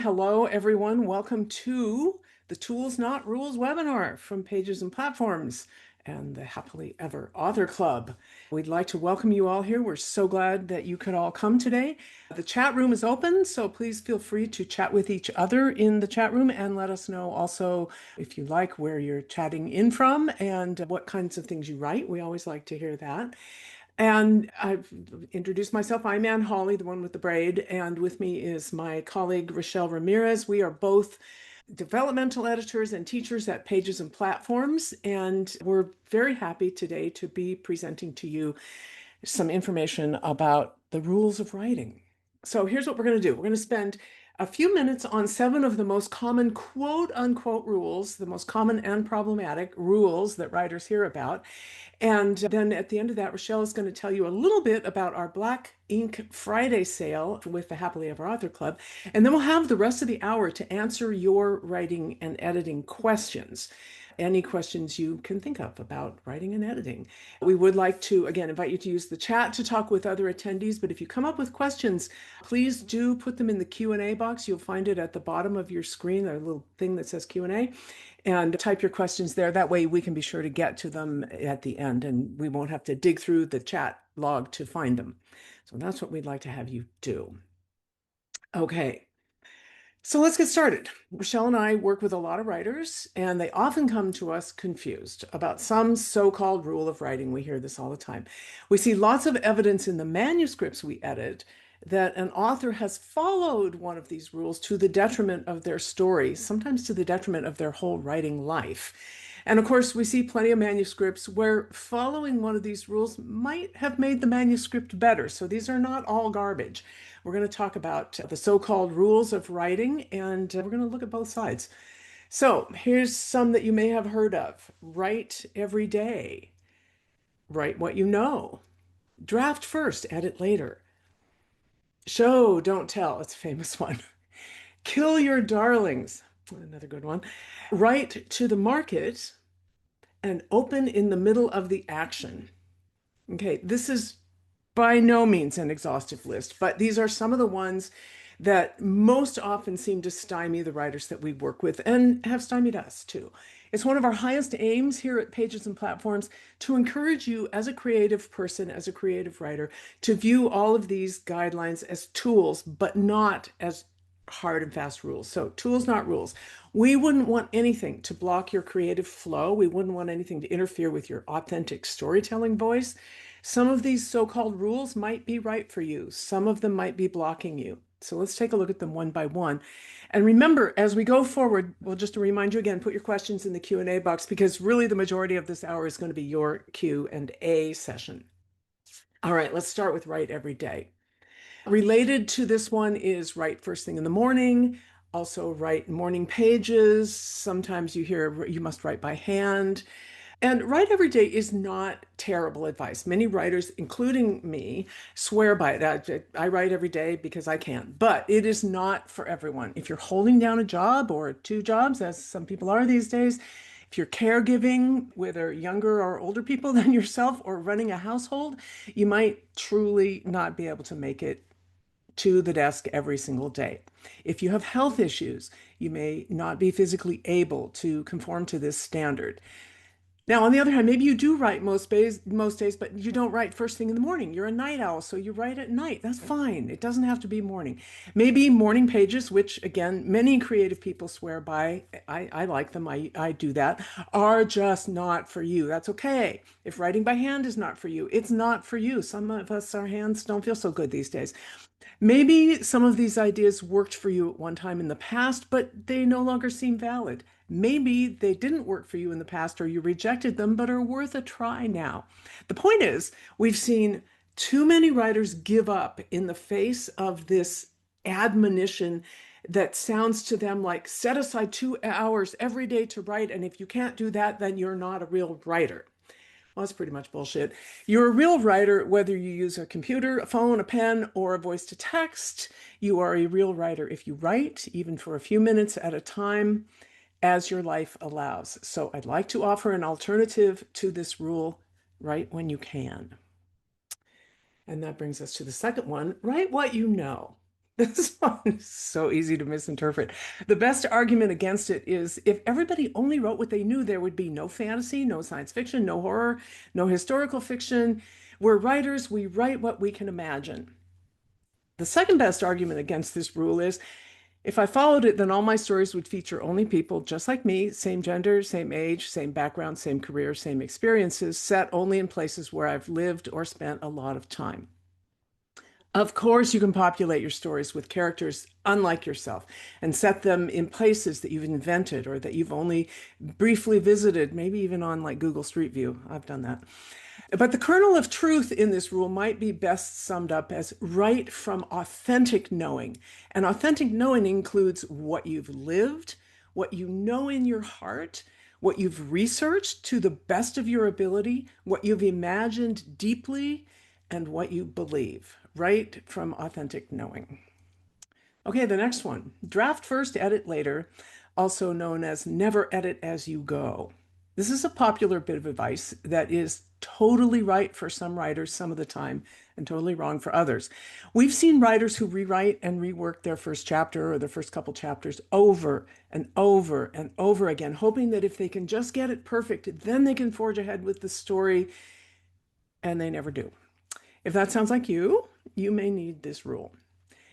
Hello, everyone. Welcome to the Tools Not Rules webinar from Pages and Platforms and the Happily Ever Author Club. We'd like to welcome you all here. We're so glad that you could all come today. The chat room is open, so please feel free to chat with each other in the chat room and let us know also, if you like, where you're chatting in from and what kinds of things you write. We always like to hear that. And I've introduced myself. I'm Ann Hawley, the one with the braid, and with me is my colleague, Rachelle Ramirez. We are both developmental editors and teachers at Pages and Platforms, and we're very happy today to be presenting to you some information about the rules of writing. So here's what we're going to do. We're going to spend a few minutes on 7 of the most common quote unquote rules, the most common and problematic rules that writers hear about. And then at the end of that, Rachelle is going to tell you a little bit about our Black Ink Friday sale with the Happily Ever Author Club. And then we'll have the rest of the hour to answer your writing and editing questions. Any questions you can think of about writing and editing. We would like to, again, invite you to use the chat to talk with other attendees, but if you come up with questions, please do put them in the Q&A box. You'll find it at the bottom of your screen, a little thing that says Q&A, and type your questions there. That way we can be sure to get to them at the end, and we won't have to dig through the chat log to find them. So that's what we'd like to have you do. Okay. So let's get started. Rachelle and I work with a lot of writers, and they often come to us confused about some so-called rule of writing. We hear this all the time. We see lots of evidence in the manuscripts we edit that an author has followed one of these rules to the detriment of their story, sometimes to the detriment of their whole writing life. And of course, we see plenty of manuscripts where following one of these rules might have made the manuscript better. So these are not all garbage. We're going to talk about the so-called rules of writing, and we're going to look at both sides. So here's some that you may have heard of. Write every day. Write what you know. Draft first, edit later. Show, don't tell. It's a famous one. Kill your darlings. Another good one. Write to the market and open in the middle of the action. Okay, this is by no means an exhaustive list, but these are some of the ones that most often seem to stymie the writers that we work with and have stymied us too. It's one of our highest aims here at Pages and Platforms to encourage you as a creative person, as a creative writer, to view all of these guidelines as tools, but not as hard and fast rules. So tools, not rules. We wouldn't want anything to block your creative flow. We wouldn't want anything to interfere with your authentic storytelling voice. Some of these so-called rules might be right for you. Some of them might be blocking you. So let's take a look at them one by one. And remember, as we go forward, well, just to remind you again, put your questions in the Q&A box because really the majority of this hour is going to be your Q&A session. All right, let's start with write every day. Related to this one is write first thing in the morning, also write morning pages. Sometimes you hear you must write by hand. And write every day is not terrible advice. Many writers, including me, swear by it. I write every day because I can, but it is not for everyone. If you're holding down a job or 2 jobs, as some people are these days, if you're caregiving, whether younger or older people than yourself, or running a household, you might truly not be able to make it to the desk every single day. If you have health issues, you may not be physically able to conform to this standard. Now, on the other hand, maybe you do write most days, but you don't write first thing in the morning. You're a night owl, so you write at night. That's fine. It doesn't have to be morning. Maybe morning pages, which again, many creative people swear by, I like them, I do that, are just not for you. That's okay. If writing by hand is not for you, it's not for you. Some of us, our hands don't feel so good these days. Maybe some of these ideas worked for you at one time in the past, but they no longer seem valid. Maybe they didn't work for you in the past or you rejected them, but are worth a try now. The point is, we've seen too many writers give up in the face of this admonition that sounds to them like set aside 2 hours every day to write, and if you can't do that, then you're not a real writer. Well, that's pretty much bullshit. You're a real writer, whether you use a computer, a phone, a pen, or a voice to text. You are a real writer if you write, even for a few minutes at a time, as your life allows. So I'd like to offer an alternative to this rule: write when you can. And that brings us to the second one: write what you know. This one is so easy to misinterpret. The best argument against it is if everybody only wrote what they knew, there would be no fantasy, no science fiction, no horror, no historical fiction. We're writers, we write what we can imagine. The second best argument against this rule is if I followed it, then all my stories would feature only people just like me, same gender, same age, same background, same career, same experiences, set only in places where I've lived or spent a lot of time. Of course, you can populate your stories with characters unlike yourself and set them in places that you've invented or that you've only briefly visited, maybe even on like Google Street View. I've done that. But the kernel of truth in this rule might be best summed up as right from authentic knowing. And authentic knowing includes what you've lived, what you know in your heart, what you've researched to the best of your ability, what you've imagined deeply, and what you believe. Right from authentic knowing. Okay, the next one. Draft first, edit later, also known as never edit as you go. This is a popular bit of advice that is totally right for some writers some of the time and totally wrong for others. We've seen writers who rewrite and rework their first chapter or their first couple chapters over and over and over again, hoping that if they can just get it perfect, then they can forge ahead with the story, and they never do. If that sounds like you, you may need this rule.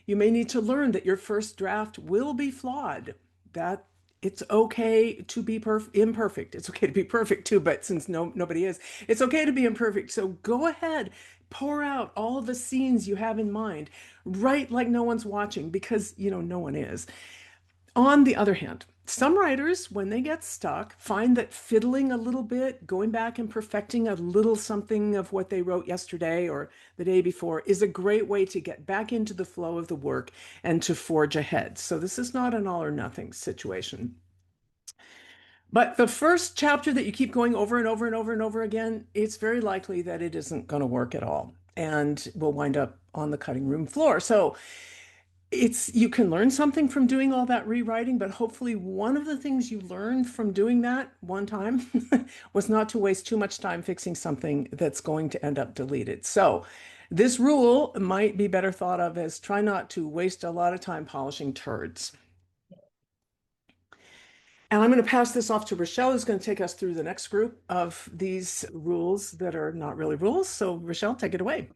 You may need to learn that your first draft will be flawed, that it's okay to be imperfect. It's okay to be perfect too, but since nobody is, it's okay to be imperfect. So go ahead, pour out all the scenes you have in mind, write like no one's watching because, no one is. On the other hand, some writers, when they get stuck, find that fiddling a little bit, going back and perfecting a little something of what they wrote yesterday or the day before is a great way to get back into the flow of the work and to forge ahead. So this is not an all or nothing situation. But the first chapter that you keep going over and over and over and over again, it's very likely that it isn't going to work at all and will wind up on the cutting room floor. So you can learn something from doing all that rewriting, but hopefully one of the things you learned from doing that one time was not to waste too much time fixing something that's going to end up deleted. So this rule might be better thought of as try not to waste a lot of time polishing turds. And I'm going to pass this off to Rachelle, who's going to take us through the next group of these rules that are not really rules. So Rachelle, take it away.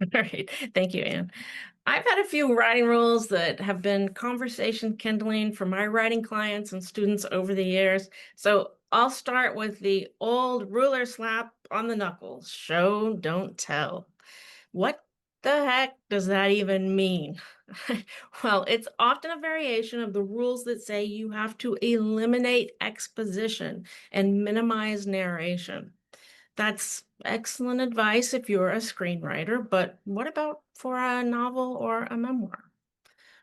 All right. Thank you, Anne. I've had a few writing rules that have been conversation kindling for my writing clients and students over the years. So I'll start with the old ruler slap on the knuckles. Show, don't tell. What the heck does that even mean? Well, it's often a variation of the rules that say you have to eliminate exposition and minimize narration. That's excellent advice if you're a screenwriter, but what about for a novel or a memoir?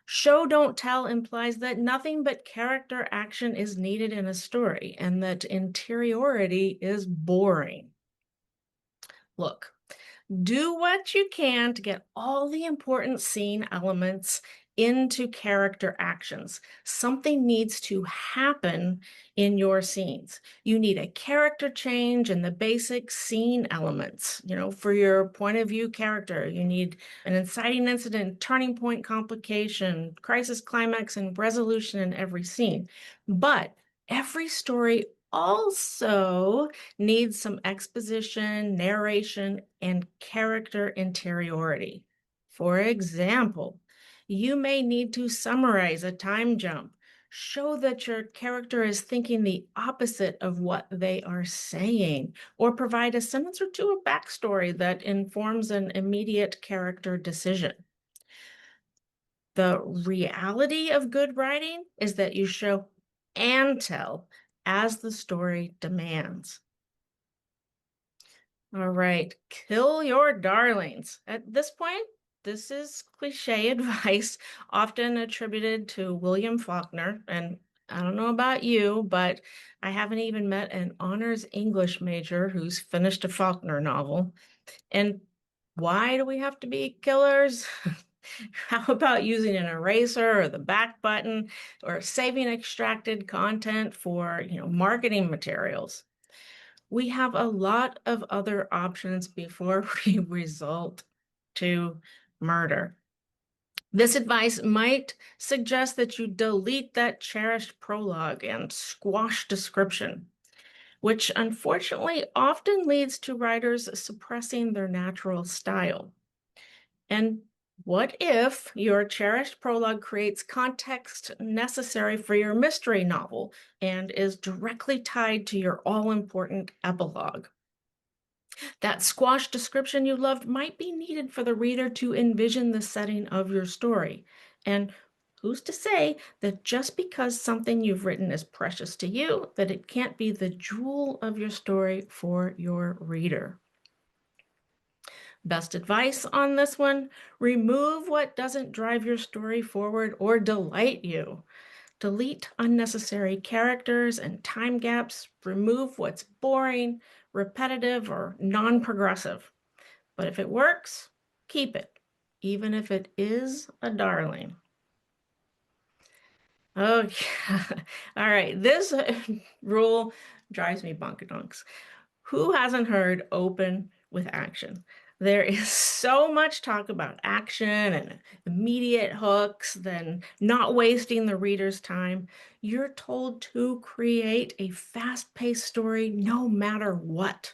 Show don't tell implies that nothing but character action is needed in a story and that interiority is boring. Look, do what you can to get all the important scene elements into character actions. Something needs to happen in your scenes. You need a character change in the basic scene elements. For your point of view character, you need an inciting incident, turning point, complication, crisis, climax, and resolution in every scene. But every story also needs some exposition, narration, and character interiority. For example, you may need to summarize a time jump, show that your character is thinking the opposite of what they are saying, or provide a sentence or two of backstory that informs an immediate character decision. The reality of good writing is that you show and tell as the story demands. All right, kill your darlings. At this point, this is cliche advice, often attributed to William Faulkner. And I don't know about you, but I haven't even met an honors English major who's finished a Faulkner novel. And why do we have to be killers? How about using an eraser or the back button or saving extracted content for, marketing materials? We have a lot of other options before we resort to murder. This advice might suggest that you delete that cherished prologue and squash description, which unfortunately often leads to writers suppressing their natural style. And what if your cherished prologue creates context necessary for your mystery novel and is directly tied to your all-important epilogue? That squash description you loved might be needed for the reader to envision the setting of your story. And who's to say that just because something you've written is precious to you, that it can't be the jewel of your story for your reader? Best advice on this one: remove what doesn't drive your story forward or delight you. Delete unnecessary characters and time gaps. Remove what's boring, repetitive, or non-progressive. But if it works, keep it, even if it is a darling. Okay. All right. This rule drives me bonkadonks. Who hasn't heard open with action? There is so much talk about action and immediate hooks, then not wasting the reader's time. You're told to create a fast-paced story no matter what.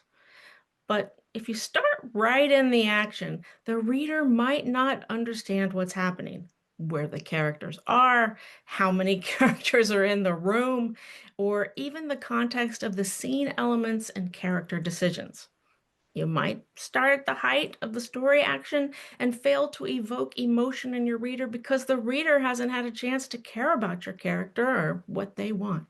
But if you start right in the action, the reader might not understand what's happening, where the characters are, how many characters are in the room, or even the context of the scene elements and character decisions. You might start at the height of the story action and fail to evoke emotion in your reader because the reader hasn't had a chance to care about your character or what they want.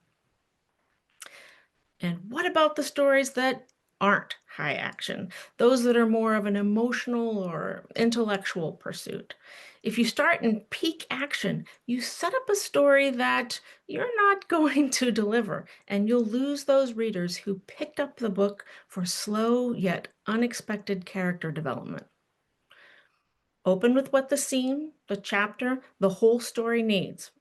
And what about the stories that aren't high action? Those that are more of an emotional or intellectual pursuit. If you start in peak action, you set up a story that you're not going to deliver, and you'll lose those readers who picked up the book for slow yet unexpected character development. Open with what the scene, the chapter, the whole story needs.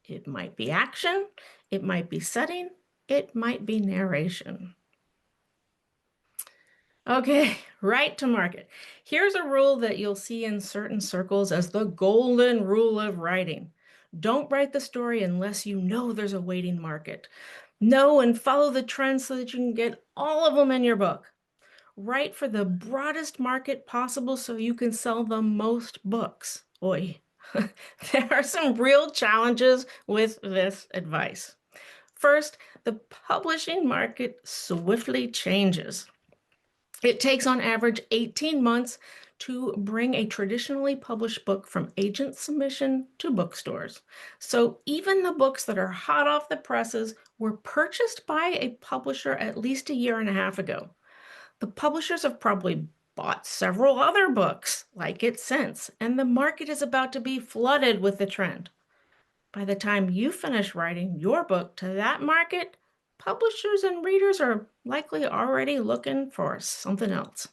It might be action, it might be setting, it might be narration. Okay, right to market. Here's a rule that you'll see in certain circles as the golden rule of writing. Don't write the story unless you know there's a waiting market. Know and follow the trends so that you can get all of them in your book. Write for the broadest market possible so you can sell the most books. Oi. There are some real challenges with this advice. First, the publishing market swiftly changes. It takes on average 18 months to bring a traditionally published book from agent submission to bookstores. So even the books that are hot off the presses were purchased by a publisher at least a year and a half ago. The publishers have probably bought several other books like it since, and the market is about to be flooded with the trend. By the time you finish writing your book to that market, publishers and readers are likely already looking for something else.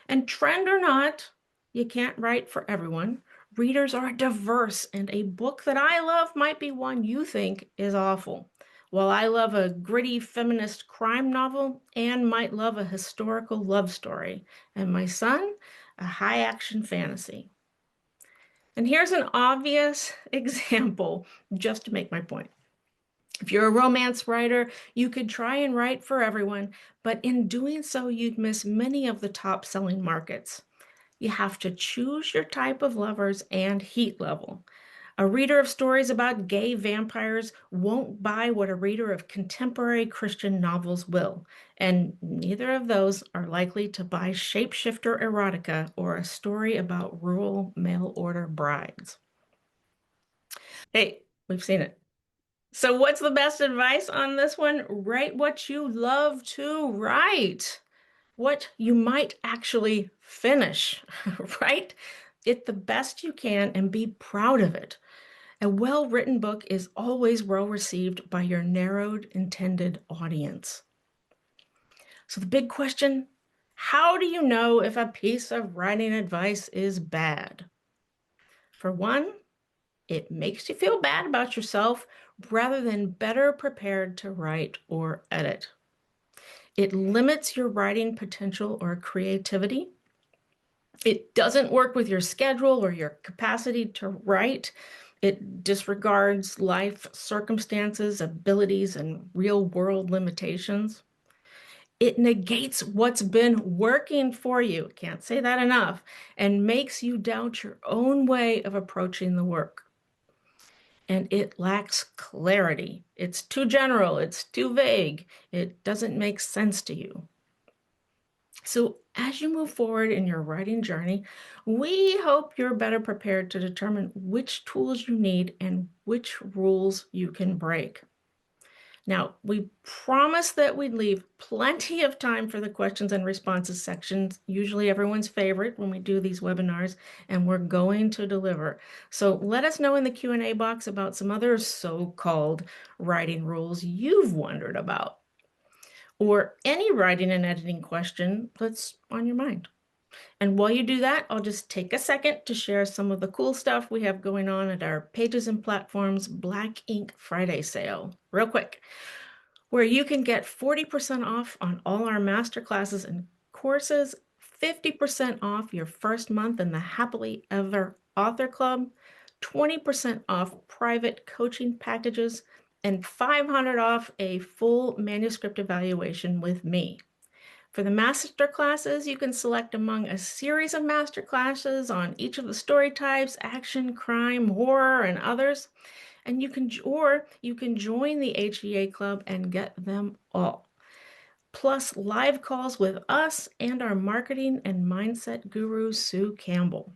And trend or not, you can't write for everyone. Readers are diverse, and a book that I love might be one you think is awful. While I love a gritty feminist crime novel, Anne might love a historical love story, and my son, a high action fantasy. And here's an obvious example just to make my point. If you're a romance writer, you could try and write for everyone, but in doing so, you'd miss many of the top selling markets. You have to choose your type of lovers and heat level. A reader of stories about gay vampires won't buy what a reader of contemporary Christian novels will, and neither of those are likely to buy shapeshifter erotica or a story about rural mail order brides. Hey, we've seen it. So, what's the best advice on this one? Write what you love to write, what you might actually finish, right? It the best you can and be proud of it. A well-written book is always well received by your narrowed intended audience. So, the big question: how do you know if a piece of writing advice is bad? For one, it makes you feel bad about yourself rather than better prepared to write or edit. It limits your writing potential or creativity. It doesn't work with your schedule or your capacity to write. It disregards life circumstances, abilities, and real world limitations. It negates what's been working for you. Can't say that enough. And makes you doubt your own way of approaching the work. And it lacks clarity. It's too general, it's too vague, it doesn't make sense to you. So, as you move forward in your writing journey, we hope you're better prepared to determine which tools you need and which rules you can break. Now, we promised that we'd leave plenty of time for the questions and responses sections, usually everyone's favorite when we do these webinars, and we're going to deliver. So let us know in the Q&A box about some other so-called writing rules you've wondered about, or any writing and editing question that's on your mind. And while you do that, I'll just take a second to share some of the cool stuff we have going on at our Pages and Platforms Black Ink Friday sale. Real quick, where you can get 40% off on all our masterclasses and courses, 50% off your first month in the Happily Ever Author Club, 20% off private coaching packages, and 500 off a full manuscript evaluation with me. For the master classes, you can select among a series of master classes on each of the story types, action, crime, horror, and others. And you can join the HEA club and get them all. Plus live calls with us and our marketing and mindset guru, Sue Campbell.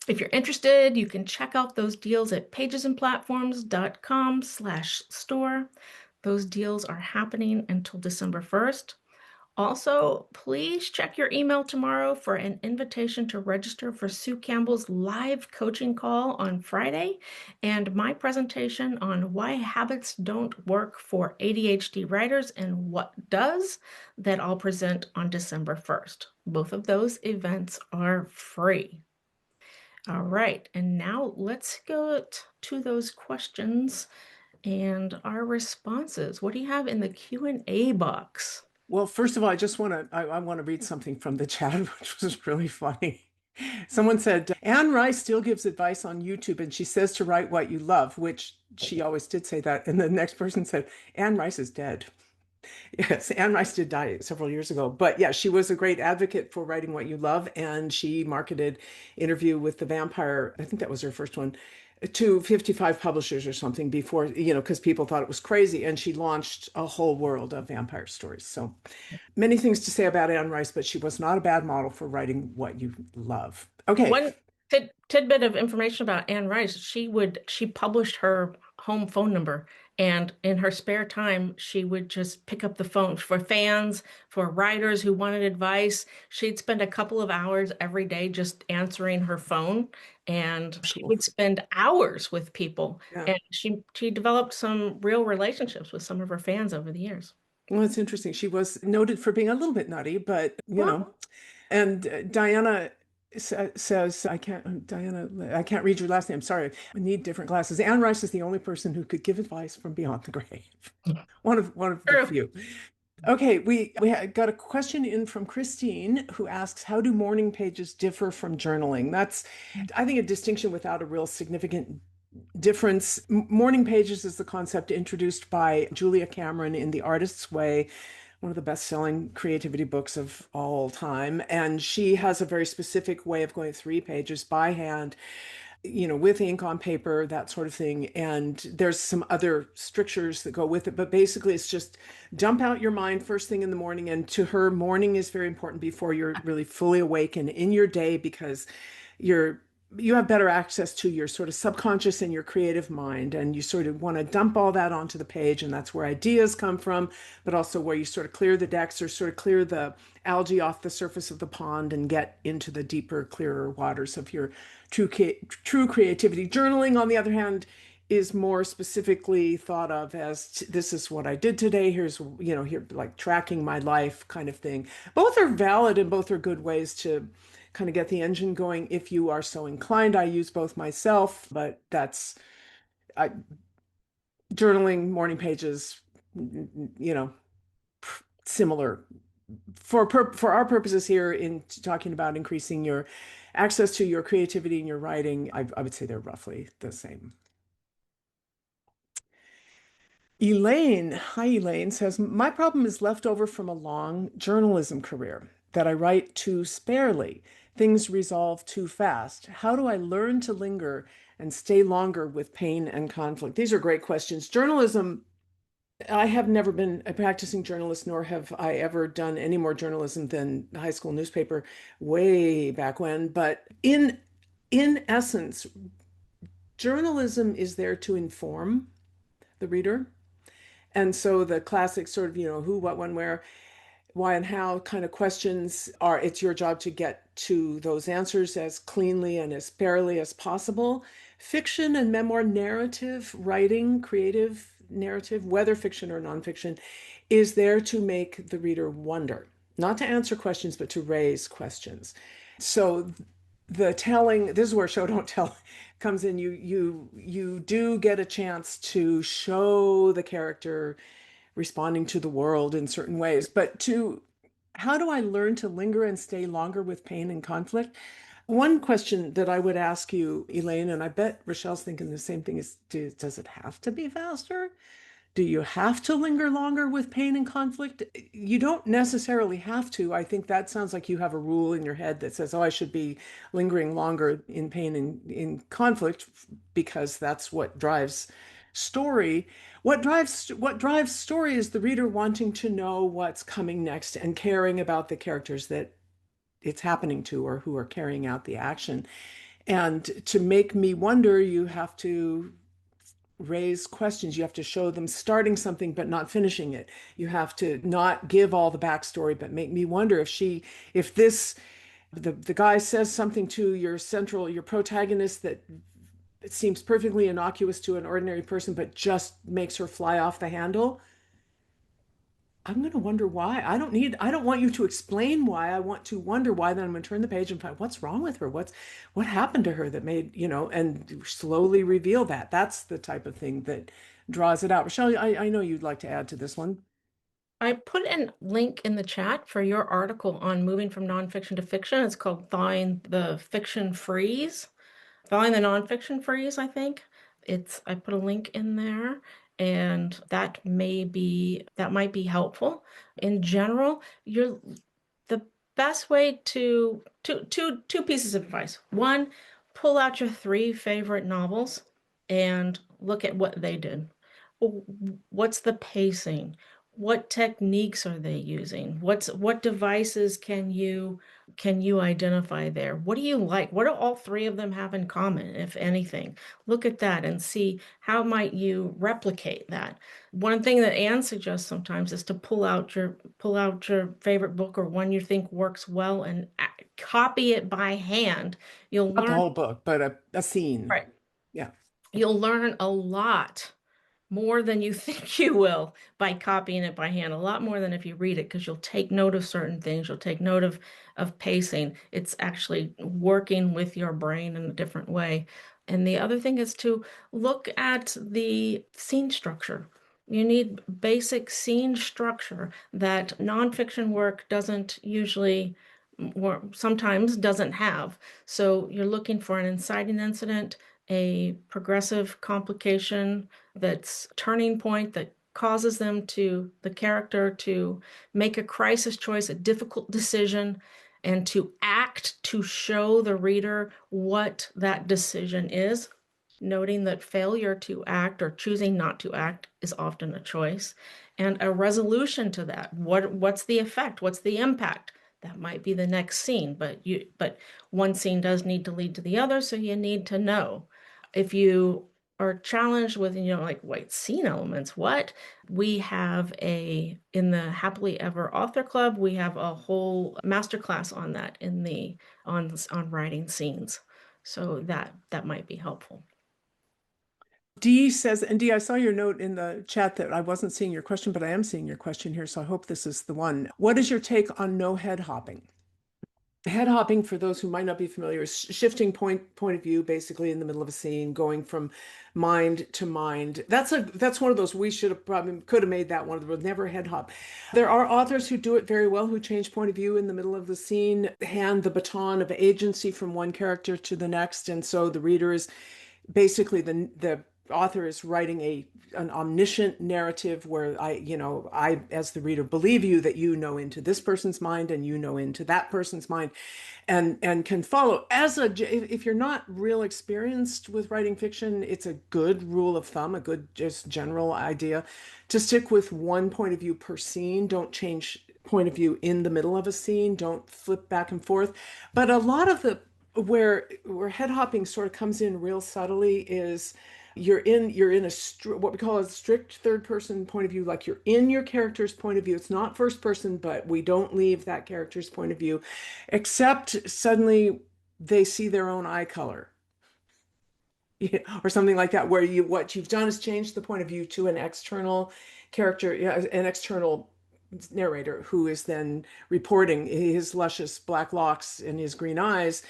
If you're interested, you can check out those deals at pagesandplatforms.com/store. Those deals are happening until December 1st. Also, please check your email tomorrow for an invitation to register for Sue Campbell's live coaching call on Friday and my presentation on why habits don't work for ADHD writers and what does, that I'll present on December 1st. Both of those events are free. All right, and now let's go to those questions and our responses. What do you have in the Q&A box? Well, first of all, I want to read something from the chat, which was really funny. Someone said, Anne Rice still gives advice on YouTube and she says to write what you love, which she always did say that. And the next person said, Anne Rice is dead. Yes, Anne Rice did die several years ago. But yeah, she was a great advocate for writing what you love. And she marketed Interview with the Vampire, I think that was her first one, to 55 publishers or something before, because people thought it was crazy. And she launched a whole world of vampire stories. So many things to say about Anne Rice, but she was not a bad model for writing what you love. Okay. One tidbit of information about Anne Rice, she published her home phone number, and in her spare time, she would just pick up the phone for fans, for writers who wanted advice. She'd spend a couple of hours every day just answering her phone, and she Cool. would spend hours with people. Yeah. And she developed some real relationships with some of her fans over the years. Well, it's interesting. She was noted for being a little bit nutty, but Well, and Diana says, Diana, I can't read your last name. Sorry. I need different glasses. Anne Rice is the only person who could give advice from beyond the grave. One of the true. few. Okay, we got a question in from Christine who asks, how do morning pages differ from journaling? That's, I think, a distinction without a real significant difference. Morning pages is the concept introduced by Julia Cameron in The Artist's Way, one of the best-selling creativity books of all time. And she has a very specific way of going 3 pages by hand, with ink on paper, that sort of thing. And there's some other strictures that go with it. But basically, it's just dump out your mind first thing in the morning. And to her, morning is very important before you're really fully awake and in your day, because you have better access to your sort of subconscious and your creative mind, and you sort of want to dump all that onto the page, and that's where ideas come from, but also where you sort of clear the decks or sort of clear the algae off the surface of the pond and get into the deeper, clearer waters of your true creativity. Journaling, on the other hand, is more specifically thought of as this is what I did today. Here's, here, like tracking my life kind of thing. Both are valid and both are good ways to kind of get the engine going if you are so inclined. I use both myself, but that's I, journaling, morning pages, you know, similar for our purposes here in talking about increasing your access to your creativity and your writing, I would say they're roughly the same. Elaine, hi Elaine, says, my problem is left over from a long journalism career that I write too sparely. Things resolve too fast. How do I learn to linger and stay longer with pain and conflict? These are great questions. Journalism, I have never been a practicing journalist, nor have I ever done any more journalism than the high school newspaper way back when. But in essence, journalism is there to inform the reader. And so the classic sort of, who, what, when, where, why, and how kind of questions are, it's your job to get to those answers as cleanly and as fairly as possible. Fiction and memoir narrative writing, creative narrative, whether fiction or nonfiction, is there to make the reader wonder, not to answer questions, but to raise questions. So the telling, this is where show don't tell comes in. You do get a chance to show the character responding to the world in certain ways. But to how do I learn to linger and stay longer with pain and conflict? One question that I would ask you, Elaine, and I bet Rachelle's thinking the same thing, is does it have to be faster? Do you have to linger longer with pain and conflict? You don't necessarily have to. I think that sounds like you have a rule in your head that says, oh, I should be lingering longer in pain and in conflict because that's what drives story. What drives story is the reader wanting to know what's coming next and caring about the characters that it's happening to or who are carrying out the action. And to make me wonder, you have to raise questions. You have to show them starting something but not finishing it. You have to not give all the backstory but make me wonder if this the guy says something to your protagonist that it seems perfectly innocuous to an ordinary person but just makes her fly off the handle. I'm going to wonder why. I don't want you to explain why. I want to wonder why. Then I'm going to turn the page and find what's wrong with her. What happened to her that made, and slowly reveal that. That's the type of thing that draws it out. Rachelle, I know you'd like to add to this one. I put a link in the chat for your article on moving from nonfiction to fiction. It's called Thawing the Fiction Freeze. Thawing the Nonfiction Freeze, I think. I put a link in there, and that might be helpful. In general, the best way two pieces of advice. One, pull out your three favorite novels and look at what they did. What's the pacing? What techniques are they using? What devices can you identify there? What do you like? What do all three of them have in common, if anything? Look at that and see how might you replicate that. One thing that Anne suggests sometimes is to pull out your favorite book or one you think works well and copy it by hand. You'll Not the learn, whole book, but a scene. right. Yeah. You'll learn a lot more than you think you will by copying it by hand, a lot more than if you read it, because you'll take note of certain things. You'll take note of pacing. It's actually working with your brain in a different way. And the other thing is to look at the scene structure. You need basic scene structure that nonfiction work doesn't usually or sometimes doesn't have. So you're looking for an inciting incident, a progressive complication, that's turning point that causes the character to make a crisis choice, a difficult decision, and to act to show the reader what that decision is, noting that failure to act or choosing not to act is often a choice, and a resolution to that. What's the effect? What's the impact? That might be the next scene, but one scene does need to lead to the other, so you need to know. If you are challenged with, like, wait, scene elements, what? We have in the Happily Ever Author Club, we have a whole masterclass on that on writing scenes. So that might be helpful. Dee says, and Dee, I saw your note in the chat that I wasn't seeing your question, but I am seeing your question here, so I hope this is the one. What is your take on no head hopping? Head hopping, for those who might not be familiar, is shifting point of view basically in the middle of a scene, going from mind to mind. That's one of those we should have probably could have made that one of the never head hop. There are authors who do it very well, who change point of view in the middle of the scene, hand the baton of agency from one character to the next, and so the reader is basically the author is writing an omniscient narrative where I as the reader believe you that you know into this person's mind and you know into that person's mind, and can follow. If you're not real experienced with writing fiction, it's a good rule of thumb, a good just general idea to stick with one point of view per scene. Don't change point of view in the middle of a scene. Don't flip back and forth. But a lot of the where head hopping sort of comes in real subtly is you're in what we call a strict third person point of view, like you're in your character's point of view. It's not first person, but we don't leave that character's point of view, except suddenly they see their own eye color. Yeah, or something like that, where what you've done is change the point of view to an external character, yeah, an external narrator who is then reporting his luscious black locks and his green eyes,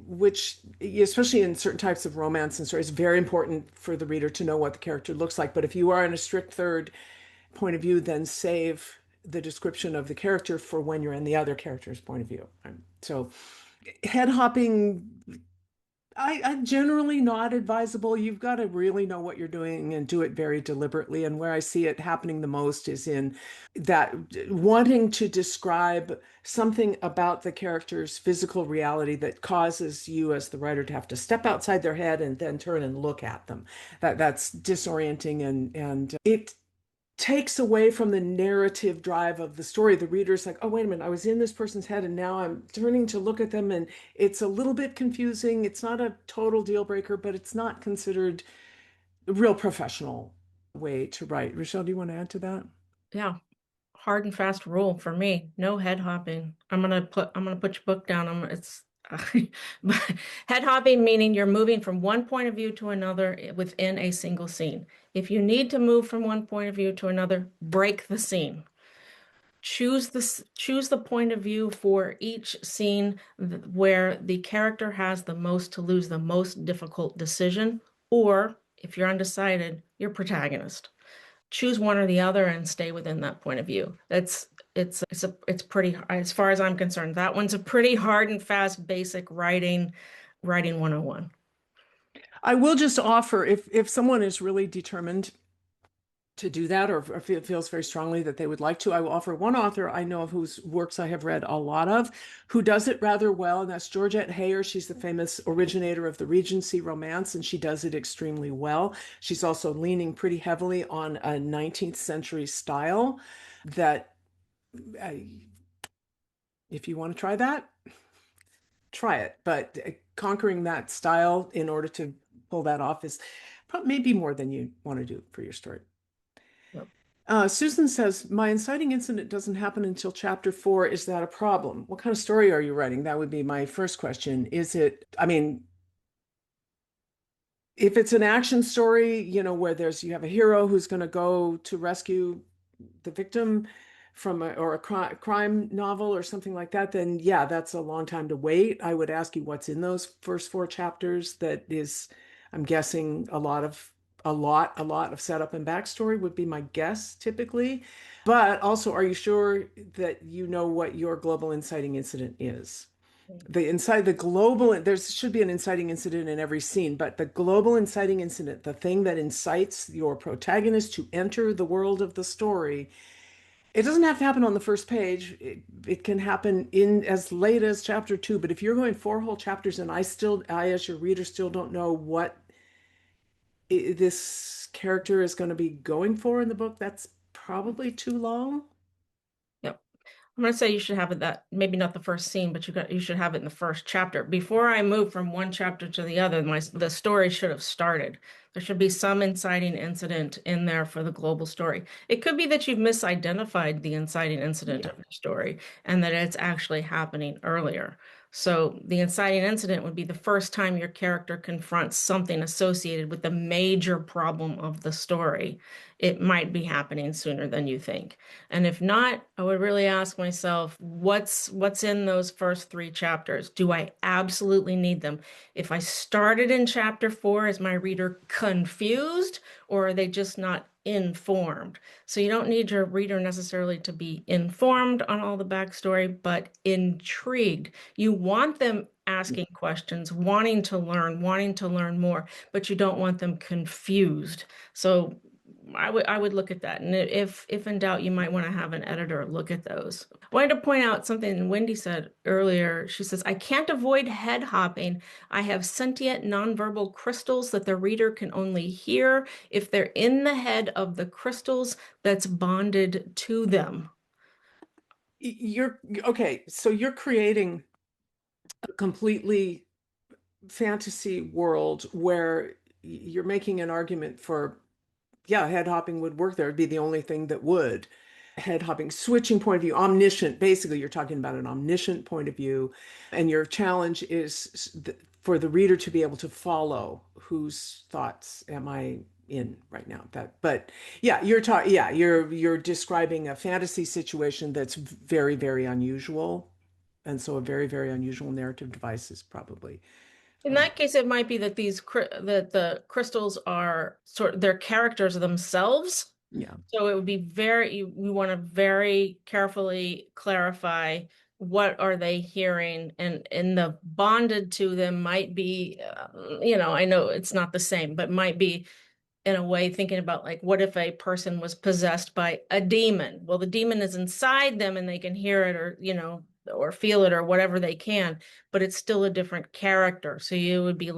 which, especially in certain types of romance and stories, is very important for the reader to know what the character looks like. But if you are in a strict third point of view, then save the description of the character for when you're in the other character's point of view. So head hopping, I generally not advisable. You've got to really know what you're doing and do it very deliberately. And where I see it happening the most is in that wanting to describe something about the character's physical reality that causes you as the writer to have to step outside their head and then turn and look at them. That's disorienting, and it takes away from the narrative drive of the story. The reader's like, oh, wait a minute, I was in this person's head and now I'm turning to look at them, and it's a little bit confusing. It's not a total deal breaker, but it's not considered a real professional way to write. Rachelle, do you want to add to that? Yeah, hard and fast rule for me. No head hopping. I'm gonna put your book down. It's head hopping, meaning you're moving from one point of view to another within a single scene. If you need to move from one point of view to another, break the scene. Choose the point of view for each scene where the character has the most to lose, the most difficult decision, or if you're undecided, your protagonist. Choose one or the other and stay within that point of view. It's pretty, as far as I'm concerned, that one's a pretty hard and fast basic writing 101. I will just offer, if someone is really determined to do that, or feels very strongly that they would like to, I will offer one author I know of whose works I have read a lot of, who does it rather well, and that's Georgette Heyer. She's the famous originator of the Regency romance, and she does it extremely well. She's also leaning pretty heavily on a 19th century style that, uh, if you want to try that, try it. But conquering that style in order to pull that off is maybe more than you want to do for your story. Yep. Susan says, my inciting incident doesn't happen until chapter 4. Is that a problem? What kind of story are you writing? That would be my first question. If it's an action story, where you have a hero who's going to go to rescue the victim from a crime novel or something like that, then yeah, that's a long time to wait. I would ask you what's in those first 4 chapters. That is, I'm guessing a lot of setup and backstory would be my guess typically. But also, are you sure that you know what your global inciting incident is? There should be an inciting incident in every scene, but the global inciting incident, the thing that incites your protagonist to enter the world of the story, it doesn't have to happen on the first page. It can happen in as late as chapter 2. But if you're going 4 whole chapters and I as your reader still don't know what this character is going to be going for in the book, that's probably too long. Yep. I'm gonna say you should have it that maybe not the first scene, but you should have it in the first chapter. Before I move from one chapter to the other, the story should have started. There should be some inciting incident in there for the global story. It could be that you've misidentified the inciting incident Yeah. of your story and that it's actually happening earlier. So the inciting incident would be the first time your character confronts something associated with the major problem of the story. It might be happening sooner than you think. And if not, I would really ask myself, what's in those first three chapters? Do I absolutely need them? If I started in chapter four, is my reader confused or are they just not informed? So you don't need your reader necessarily to be informed on all the backstory, but intrigued. You want them asking questions, wanting to learn more, but you don't want them confused. So I would look at that. And if in doubt, you might want to have an editor look at those. I wanted to point out something Wendy said earlier. She says, I can't avoid head hopping. I have sentient nonverbal crystals that the reader can only hear if they're in the head of the crystals that's bonded to them. You're okay, so you're creating a completely fantasy world where you're making an argument for, yeah, head hopping would work there. It'd be the only thing that would. Head hopping, switching point of view, omniscient. Basically, you're talking about an omniscient point of view. And your challenge is for the reader to be able to follow whose thoughts am I in right now. But yeah, you're describing a fantasy situation that's very, very unusual. And so a very, very unusual narrative device is probably, In that case, it might be that that the crystals are they're characters themselves. yeah. So it would be we want to very carefully clarify what are they hearing, and the bonded to them might be, I know it's not the same, but might be in a way thinking about like what if a person was possessed by a demon? Well, the demon is inside them and they can hear it or or feel it or whatever they can, but it's still a different character. So you would be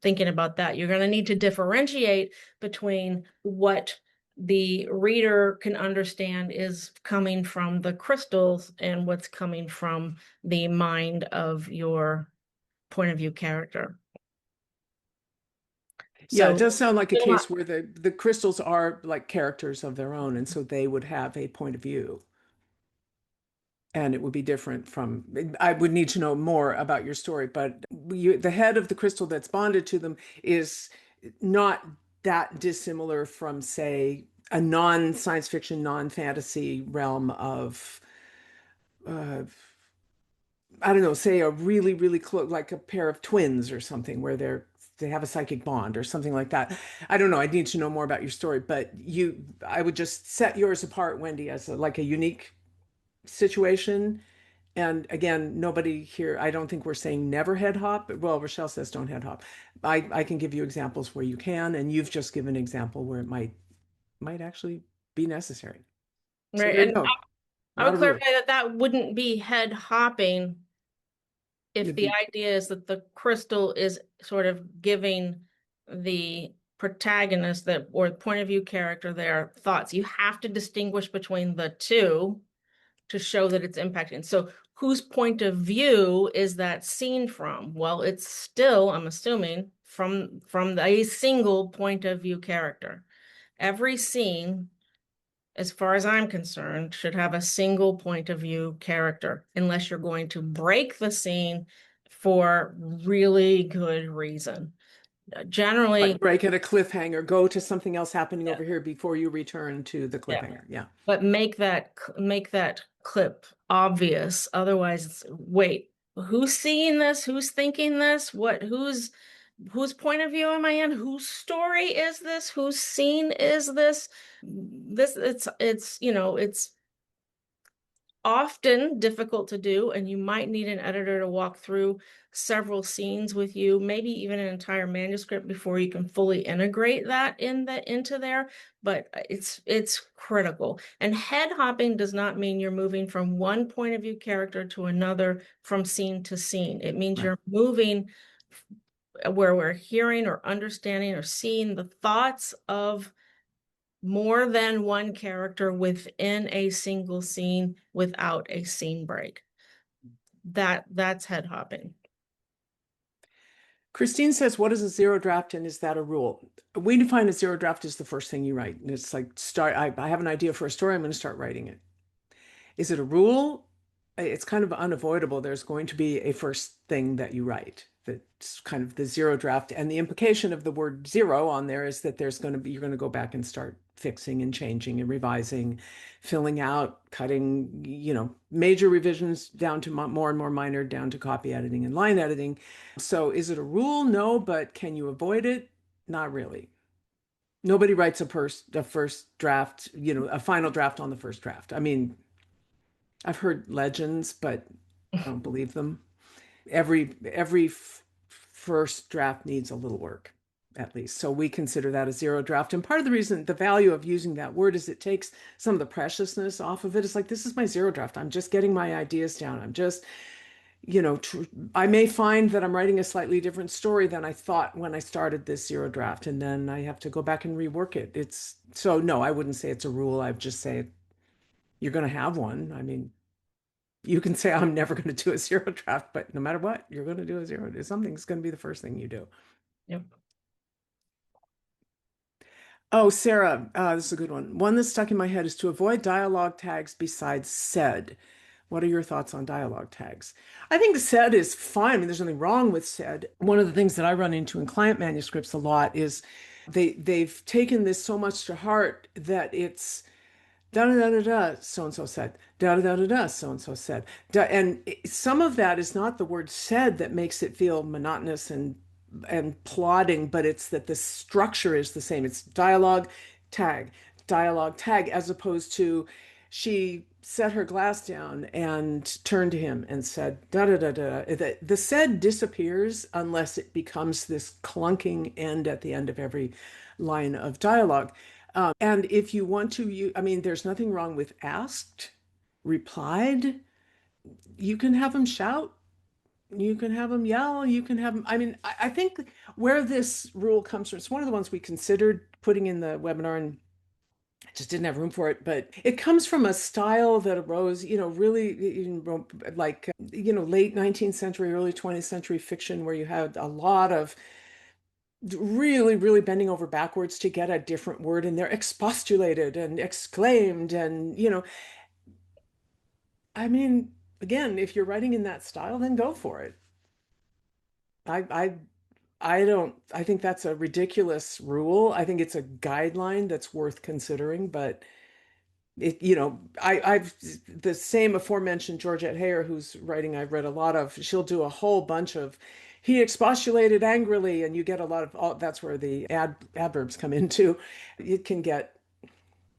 thinking about that. You're going to need to differentiate between what the reader can understand is coming from the crystals and what's coming from the mind of your point of view character. Yeah, it So does sound like a case where the crystals are like characters of their own, and so they would have a point of view, and it would be different from. I would need to know more about your story, but the head of the crystal that's bonded to them is not that dissimilar from, say, a non-science fiction, non-fantasy realm of, uh, I don't know, say a really, really close, like a pair of twins or something, where they have a psychic bond or something like that. I don't know. I need to know more about your story, but I would just set yours apart, Wendy, as like a unique situation. And again, nobody here, I don't think we're saying never head hop. Well, Rachelle says don't head hop. I can give you examples where you can, and you've just given an example where it might actually be necessary. So right, there you and go. I would Not a rule. clarify that that wouldn't be head hopping if It'd the be idea is that the crystal is sort of giving the protagonist that or point of view character their thoughts. You have to distinguish between the two to show that it's impacting. So whose point of view is that scene from? Well, it's still, I'm assuming, from a single point of view character. Every scene, as far as I'm concerned, should have a single point of view character, unless you're going to break the scene for really good reason. like Generally, break at a cliffhanger, go to something else happening yeah, over here before you return to the yeah. cliffhanger. Yeah. But make that clip obvious. Otherwise, wait, who's seeing this? Who's thinking this? Whose point of view am I in? Whose story is this? Whose scene is this? It's often difficult to do, and you might need an editor to walk through several scenes with you, maybe even an entire manuscript before you can fully integrate that into there. But it's critical. And head hopping does not mean you're moving from one point of view character to another from scene to scene. It means Right. you're moving where we're hearing or understanding or seeing the thoughts of more than one character within a single scene without a scene break. That's head hopping. Christine says, what is a zero draft and is that a rule? We define a zero draft as the first thing you write. And it's like I have an idea for a story, I'm going to start writing it. Is it a rule? it's kind of unavoidable. There's going to be a first thing that you write that's kind of the zero draft. And the implication of the word zero on there is that you're going to go back and start fixing and changing and revising, filling out, cutting, major revisions down to more and more minor, down to copy editing and line editing. So is it a rule? No, but can you avoid it? Not really. Nobody writes a first draft, a final draft on the first draft. I mean, I've heard legends, but I don't believe them. Every first draft needs a little work, at least. So we consider that a zero draft. And part of the reason, the value of using that word is it takes some of the preciousness off of it. It's like, this is my zero draft. I'm just getting my ideas down. I'm just, I may find that I'm writing a slightly different story than I thought when I started this zero draft, and then I have to go back and rework it. So no, I wouldn't say it's a rule. I would just say you're going to have one. I mean, you can say I'm never going to do a zero draft, but no matter what, you're going to do a zero. Something's going to be the first thing you do. Yep. Oh, Sarah, this is a good one. One that's stuck in my head is to avoid dialogue tags besides said. What are your thoughts on dialogue tags? I think the said is fine. I mean, there's nothing wrong with said. One of the things that I run into in client manuscripts a lot is they've taken this so much to heart that it's da da da da da, so and so said, da da da da da, so and so said. And some of that is not the word said that makes it feel monotonous and plodding, but it's that the structure is the same. It's tag, dialogue tag, as opposed to she set her glass down and turned to him and said da da da da. The said disappears unless it becomes this clunking end at the end of every line of dialogue. And if you want to, I mean, there's nothing wrong with asked, replied. You can have them shout, you can have them yell, you can have them. I mean, I think where this rule comes from, it's one of the ones we considered putting in the webinar and just didn't have room for it. But it comes from a style that arose, really like, late 19th century, early 20th century fiction, where you had a lot of really, really bending over backwards to get a different word in there, expostulated and exclaimed. And, I mean, again, if you're writing in that style, then go for it. I, I, I think that's a ridiculous rule. I think it's a guideline that's worth considering, but I've the same aforementioned Georgette Heyer, whose writing I've read a lot of, she'll do a whole bunch of, he expostulated angrily, and you get a lot of, that's where the adverbs come into. It can get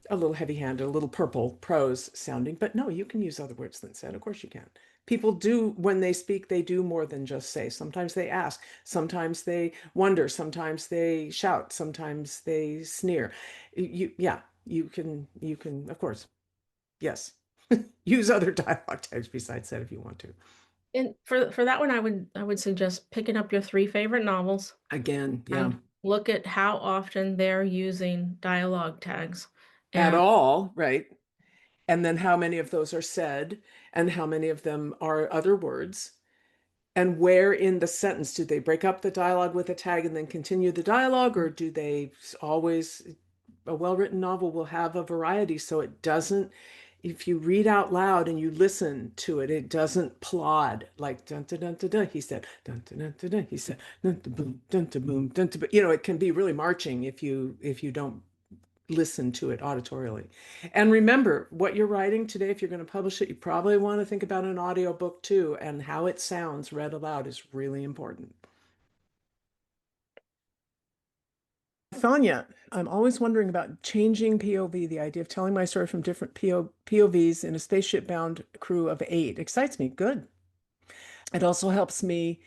a little heavy-handed, a little purple prose sounding, but no, you can use other words than said. Of course you can. People do, when they speak, they do more than just say. Sometimes they ask, sometimes they wonder, sometimes they shout, sometimes they sneer. Yeah, you can, of course, yes, use other dialogue types besides that if you want to. And for that one, I would suggest picking up your three favorite novels Again, yeah, and look at how often they're using dialogue tags. at And all, right? And then how many of those are said, and how many of them are other words. And where in the sentence do they break up the dialogue with a tag and then continue the dialogue, or do they always, a well-written novel will have a variety, so it doesn't, if you read out loud and you listen to it, it doesn't plod like dun dun dun dun dun, he said, dun dun dun dun dun, he said, dun dun boom, dun dun boom, dun dun boom. It can be really marching if you don't listen to it auditorially. And remember, what you're writing today, if you're going to publish it, you probably want to think about an audiobook too, and how it sounds read aloud is really important. Thanya, I'm always wondering about changing POV, the idea of telling my story from different POVs in a spaceship-bound crew of 8. Excites me. Good. It also helps me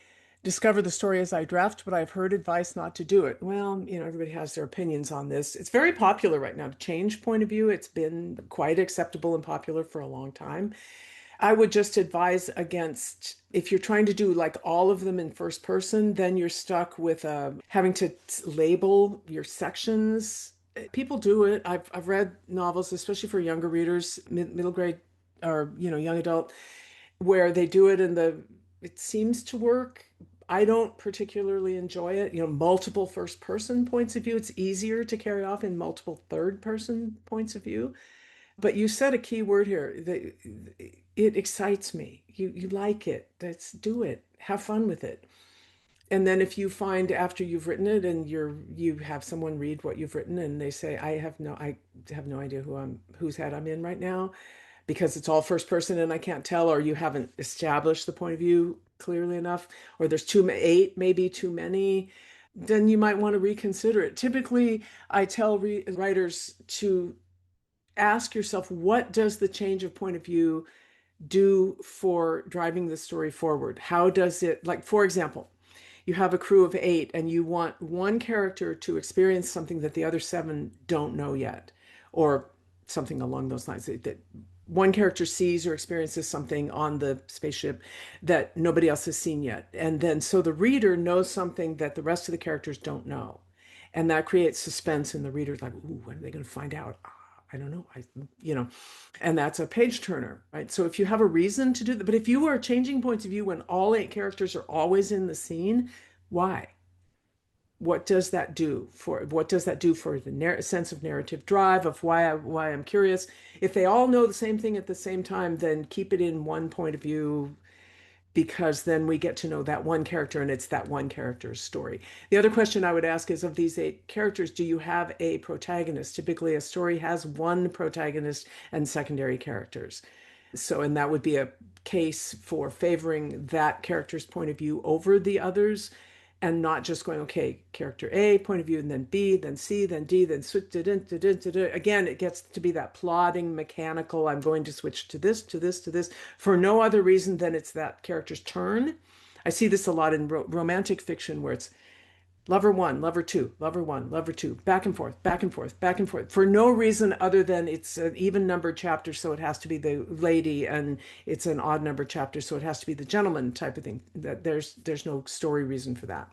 discover the story as I draft, but I've heard advice not to do it. Well, everybody has their opinions on this. It's very popular right now to change point of view. It's been quite acceptable and popular for a long time. I would just advise against, if you're trying to do like all of them in first person, then you're stuck with having to label your sections. People do it. I've read novels, especially for younger readers, middle grade or young adult, where they do it and it seems to work. I don't particularly enjoy it. Multiple first person points of view. It's easier to carry off in multiple third person points of view. But you said a key word here. it excites me. You like it. Let's do it. Have fun with it. And then if you find after you've written it and you have someone read what you've written and they say, I have no idea whose head I'm in right now because it's all first person and I can't tell, or you haven't established the point of view clearly enough, or there's eight, maybe too many, then you might want to reconsider it. Typically, I tell writers to ask yourself, what does the change of point of view do for driving the story forward? How does it, like, for example, you have a crew of eight and you want one character to experience something that the other seven don't know yet, or something along those lines, that one character sees or experiences something on the spaceship that nobody else has seen yet. And then so the reader knows something that the rest of the characters don't know. And that creates suspense in the reader, like, ooh, when are they going to find out? I don't know. You know, and that's a page turner, right? So if you have a reason to do that, but if you are changing points of view when all eight characters are always in the scene, why? What does that do for the sense of narrative drive of why I'm curious? If they all know the same thing at the same time, then keep it in one point of view, because then we get to know that one character and it's that one character's story. The other question I would ask is, of these eight characters, do you have a protagonist? Typically, a story has one protagonist and secondary characters. So, and that would be a case for favoring that character's point of view over the others, and not just going, okay, character A point of view, and then B, then C, then D, then switch. Again, it gets to be that plodding, mechanical. I'm going to switch to this, to this, to this, for no other reason than it's that character's turn. I see this a lot in romantic fiction where it's lover one, lover two, lover one, lover two, back and forth, back and forth, back and forth, for no reason other than it's an even numbered chapter, so it has to be the lady, and it's an odd numbered chapter, so it has to be the gentleman type of thing. That there's no story reason for that.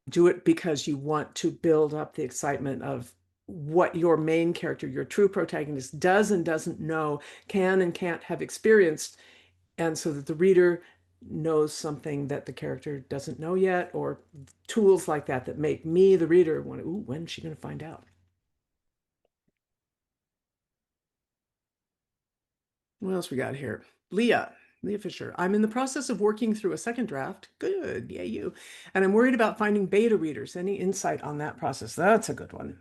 Do it because you want to build up the excitement of what your main character, your true protagonist, does and doesn't know, can and can't have experienced, and so that the reader knows something that the character doesn't know yet, or tools like that that make me, the reader, want to, ooh, when is she going to find out? What else we got here? Leah Fisher. I'm in the process of working through a second draft. Good, yeah, you. And I'm worried about finding beta readers. Any insight on that process? That's a good one.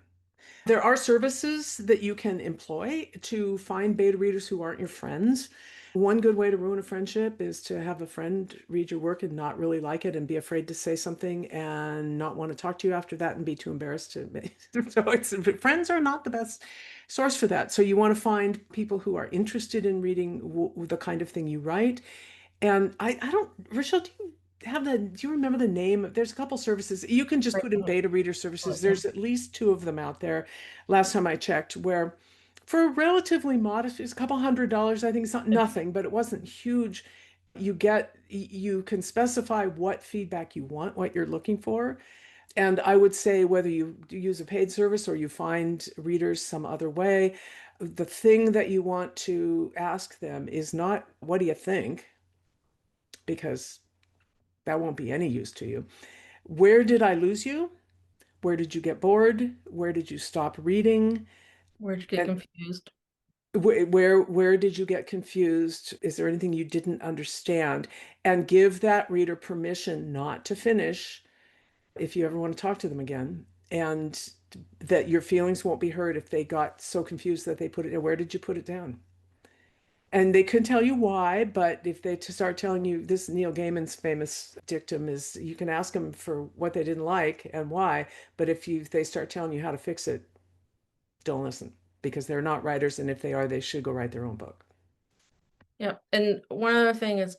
There are services that you can employ to find beta readers who aren't your friends. One good way to ruin a friendship is to have a friend read your work and not really like it and be afraid to say something and not want to talk to you after that and be too embarrassed to. Friends are not the best source for that. So you want to find people who are interested in reading the kind of thing you write. And I don't, Rachelle, do you remember the name? There's a couple services. You can just Right. put in beta reader services. There's at least two of them out there. Last time I checked, where for a relatively modest, it's a couple $100. I think it's not nothing, but it wasn't huge. You can specify what feedback you want, what you're looking for. And I would say whether you use a paid service or you find readers some other way, the thing that you want to ask them is not, what do you think? Because that won't be any use to you. Where did I lose you? Where did you get bored? Where did you stop reading? Where'd you get And confused? where did you get confused? Is there anything you didn't understand? And give that reader permission not to finish if you ever want to talk to them again. And that your feelings won't be hurt if they got so confused that they put it, where did you put it down? And they couldn't tell you why, but if they start telling you, this Neil Gaiman's famous dictum is, you can ask them for what they didn't like and why, but if they start telling you how to fix it, don't listen, because they're not writers, and if they are, they should go write their own book. Yep. And one other thing is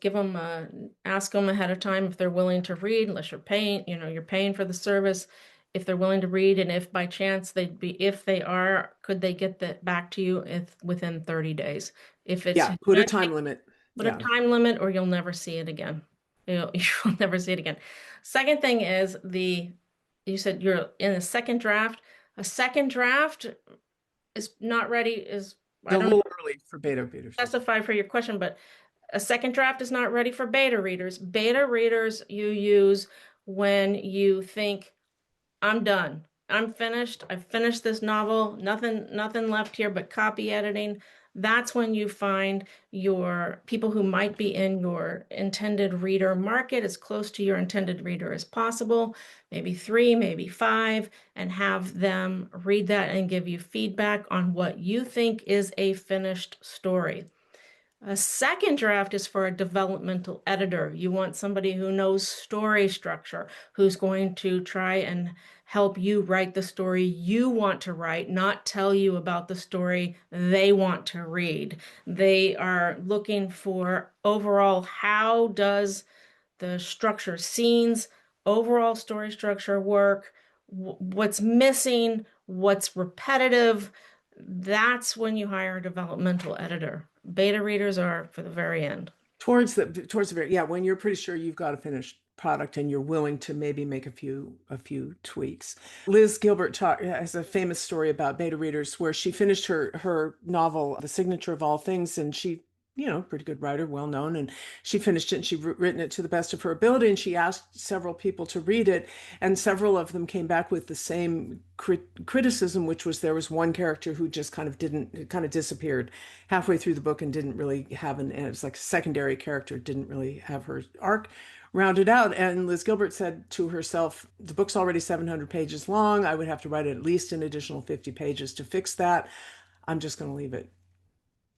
ask them ahead of time if they're willing to read, unless you're paying for the service, if they're willing to read, and if by chance if they are, could they get that back to you if within 30 days? If it's Yeah, put a time limit. put a Yeah. time limit or you'll never see it again. You'll never see it again. Second thing is you said you're in a second draft. A second draft is not ready, I A don't know, little early for beta readers. specify for your question, but a second draft is not ready for beta readers. Beta readers you use when you think, I'm done. I'm finished. I've finished this novel. Nothing left here but copy editing. That's when you find your people who might be in your intended reader market as close to your intended reader as possible, maybe three, maybe five, and have them read that and give you feedback on what you think is a finished story. A second draft is for a developmental editor. You want somebody who knows story structure, who's going to try and help you write the story you want to write, not tell you about the story they want to read. They are looking for overall, how does the structure, scenes, overall story structure work, what's missing, what's repetitive. That's when you hire a developmental editor. Beta readers are for the very end. Towards the very, yeah, when you're pretty sure you've got a finished product and you're willing to maybe make a few tweaks. Liz Gilbert has a famous story about beta readers where she finished her novel, The Signature of All Things, and she, pretty good writer, well known, and she finished it and she written it to the best of her ability, and she asked several people to read it, and several of them came back with the same criticism, which was there was one character who just kind of disappeared halfway through the book and didn't really have and it was like a secondary character, didn't really have her arc rounded out. And Liz Gilbert said to herself, the book's already 700 pages long. I would have to write at least an additional 50 pages to fix that. I'm just going to leave it.